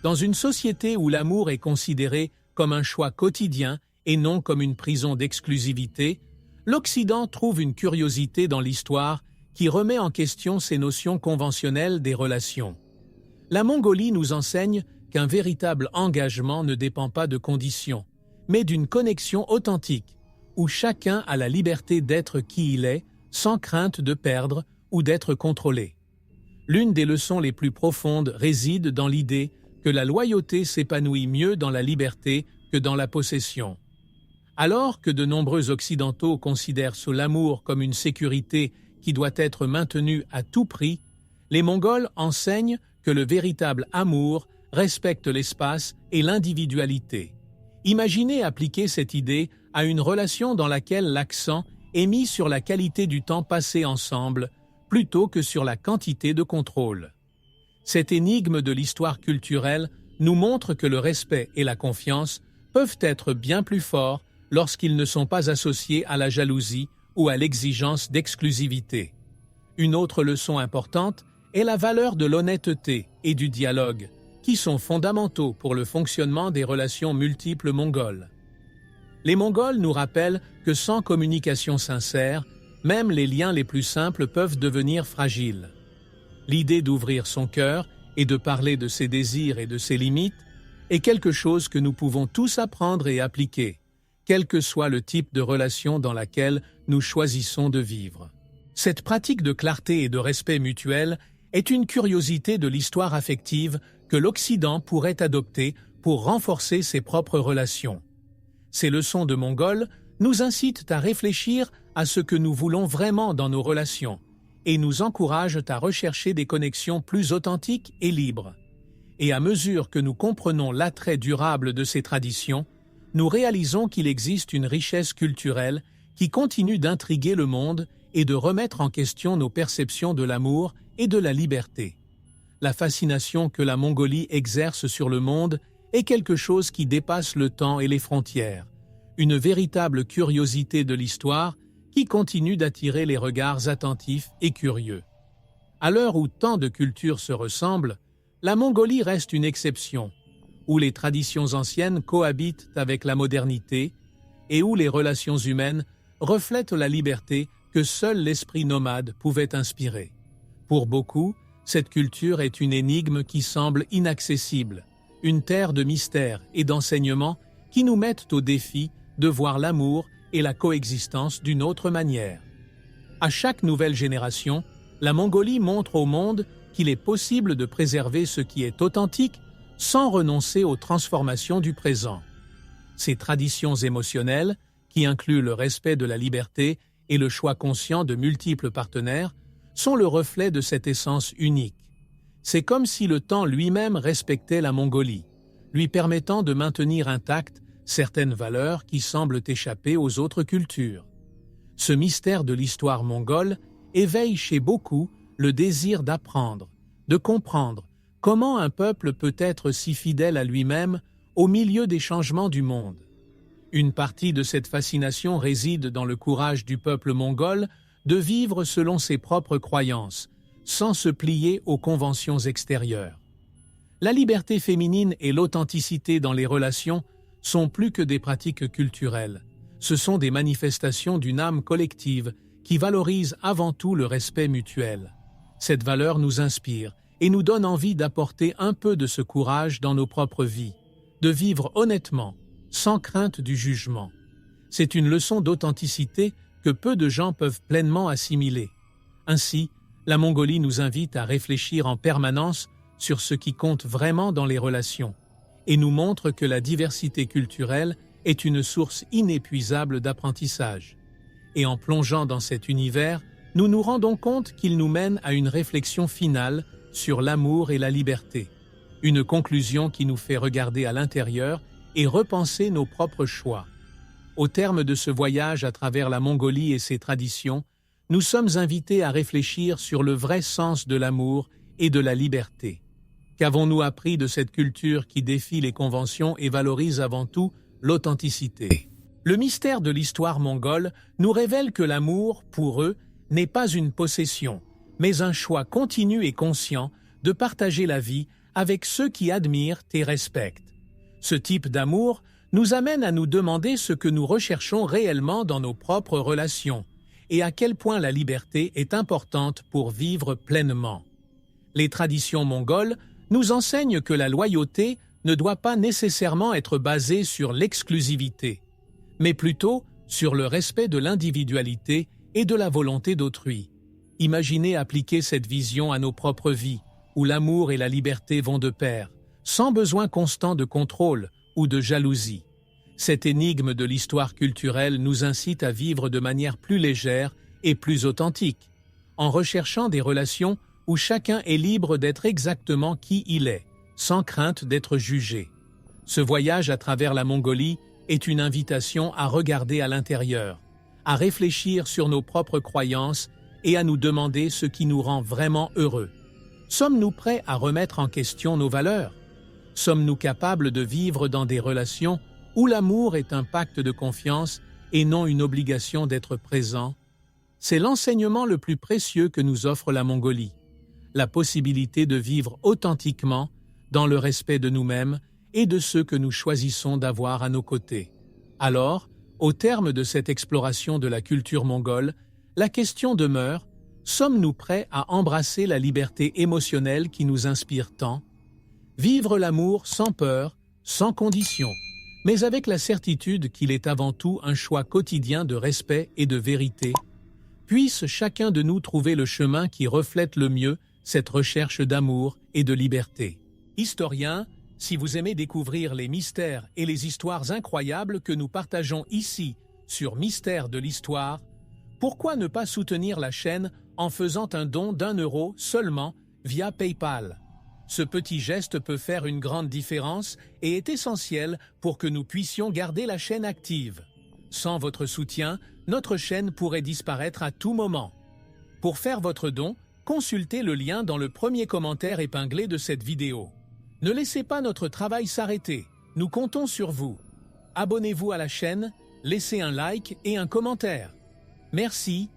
Dans une société où l'amour est considéré comme un choix quotidien et non comme une prison d'exclusivité, l'Occident trouve une curiosité dans l'histoire qui remet en question ces notions conventionnelles des relations. La Mongolie nous enseigne qu'un véritable engagement ne dépend pas de conditions, mais d'une connexion authentique, où chacun a la liberté d'être qui il est, sans crainte de perdre ou d'être contrôlé. L'une des leçons les plus profondes réside dans l'idée que la loyauté s'épanouit mieux dans la liberté que dans la possession. Alors que de nombreux Occidentaux considèrent l'amour comme une sécurité qui doit être maintenue à tout prix, les Mongols enseignent que le véritable amour respecte l'espace et l'individualité. Imaginez appliquer cette idée à une relation dans laquelle l'accent est mis sur la qualité du temps passé ensemble plutôt que sur la quantité de contrôle. Cette énigme de l'histoire culturelle nous montre que le respect et la confiance peuvent être bien plus forts lorsqu'ils ne sont pas associés à la jalousie ou à l'exigence d'exclusivité. Une autre leçon importante est la valeur de l'honnêteté et du dialogue, qui sont fondamentaux pour le fonctionnement des relations multiples mongoles. Les Mongols nous rappellent que sans communication sincère, même les liens les plus simples peuvent devenir fragiles. L'idée d'ouvrir son cœur et de parler de ses désirs et de ses limites est quelque chose que nous pouvons tous apprendre et appliquer, quel que soit le type de relation dans laquelle nous choisissons de vivre. Cette pratique de clarté et de respect mutuel est une curiosité de l'histoire affective que l'Occident pourrait adopter pour renforcer ses propres relations. Ces leçons de Mongols nous incitent à réfléchir à ce que nous voulons vraiment dans nos relations et nous encouragent à rechercher des connexions plus authentiques et libres. Et à mesure que nous comprenons l'attrait durable de ces traditions, nous réalisons qu'il existe une richesse culturelle qui continue d'intriguer le monde et de remettre en question nos perceptions de l'amour et de la liberté. La fascination que la Mongolie exerce sur le monde est quelque chose qui dépasse le temps et les frontières, une véritable curiosité de l'histoire qui continue d'attirer les regards attentifs et curieux. À l'heure où tant de cultures se ressemblent, la Mongolie reste une exception, où les traditions anciennes cohabitent avec la modernité et où les relations humaines reflètent la liberté que seul l'esprit nomade pouvait inspirer. Pour beaucoup, cette culture est une énigme qui semble inaccessible, une terre de mystères et d'enseignements qui nous mettent au défi de voir l'amour et la coexistence d'une autre manière. À chaque nouvelle génération, la Mongolie montre au monde qu'il est possible de préserver ce qui est authentique sans renoncer aux transformations du présent. Ces traditions émotionnelles, qui incluent le respect de la liberté et le choix conscient de multiples partenaires, sont le reflet de cette essence unique. C'est comme si le temps lui-même respectait la Mongolie, lui permettant de maintenir intactes certaines valeurs qui semblent échapper aux autres cultures. Ce mystère de l'histoire mongole éveille chez beaucoup le désir d'apprendre, de comprendre comment un peuple peut être si fidèle à lui-même au milieu des changements du monde. Une partie de cette fascination réside dans le courage du peuple mongol de vivre selon ses propres croyances, sans se plier aux conventions extérieures. La liberté féminine et l'authenticité dans les relations sont plus que des pratiques culturelles. Ce sont des manifestations d'une âme collective qui valorise avant tout le respect mutuel. Cette valeur nous inspire et nous donne envie d'apporter un peu de ce courage dans nos propres vies, de vivre honnêtement, sans crainte du jugement. C'est une leçon d'authenticité que peu de gens peuvent pleinement assimiler. Ainsi, la Mongolie nous invite à réfléchir en permanence sur ce qui compte vraiment dans les relations et nous montre que la diversité culturelle est une source inépuisable d'apprentissage. Et en plongeant dans cet univers, nous nous rendons compte qu'il nous mène à une réflexion finale sur l'amour et la liberté, une conclusion qui nous fait regarder à l'intérieur et repenser nos propres choix. Au terme de ce voyage à travers la Mongolie et ses traditions, nous sommes invités à réfléchir sur le vrai sens de l'amour et de la liberté. Qu'avons-nous appris de cette culture qui défie les conventions et valorise avant tout l'authenticité? Le mystère de l'histoire mongole nous révèle que l'amour, pour eux, n'est pas une possession, mais un choix continu et conscient de partager la vie avec ceux qui admirent et respectent. Ce type d'amour nous amène à nous demander ce que nous recherchons réellement dans nos propres relations et à quel point la liberté est importante pour vivre pleinement. Les traditions mongoles nous enseignent que la loyauté ne doit pas nécessairement être basée sur l'exclusivité, mais plutôt sur le respect de l'individualité et de la volonté d'autrui. Imaginez appliquer cette vision à nos propres vies, où l'amour et la liberté vont de pair, sans besoin constant de contrôle ou de jalousie. Cette énigme de l'histoire culturelle nous incite à vivre de manière plus légère et plus authentique, en recherchant des relations où chacun est libre d'être exactement qui il est, sans crainte d'être jugé. Ce voyage à travers la Mongolie est une invitation à regarder à l'intérieur, à réfléchir sur nos propres croyances et à nous demander ce qui nous rend vraiment heureux. Sommes-nous prêts à remettre en question nos valeurs? Sommes-nous capables de vivre dans des relations où l'amour est un pacte de confiance et non une obligation d'être présent? C'est l'enseignement le plus précieux que nous offre la Mongolie, la possibilité de vivre authentiquement dans le respect de nous-mêmes et de ceux que nous choisissons d'avoir à nos côtés. Alors, au terme de cette exploration de la culture mongole, la question demeure: sommes-nous prêts à embrasser la liberté émotionnelle qui nous inspire tant? Vivre l'amour sans peur, sans condition, mais avec la certitude qu'il est avant tout un choix quotidien de respect et de vérité. Puisse chacun de nous trouver le chemin qui reflète le mieux cette recherche d'amour et de liberté. Historiens, si vous aimez découvrir les mystères et les histoires incroyables que nous partageons ici sur Mystères de l'Histoire, pourquoi ne pas soutenir la chaîne en faisant un don d'1 € seulement via PayPal? Ce petit geste peut faire une grande différence et est essentiel pour que nous puissions garder la chaîne active. Sans votre soutien, notre chaîne pourrait disparaître à tout moment. Pour faire votre don, consultez le lien dans le premier commentaire épinglé de cette vidéo. Ne laissez pas notre travail s'arrêter, nous comptons sur vous. Abonnez-vous à la chaîne, laissez un like et un commentaire. Merci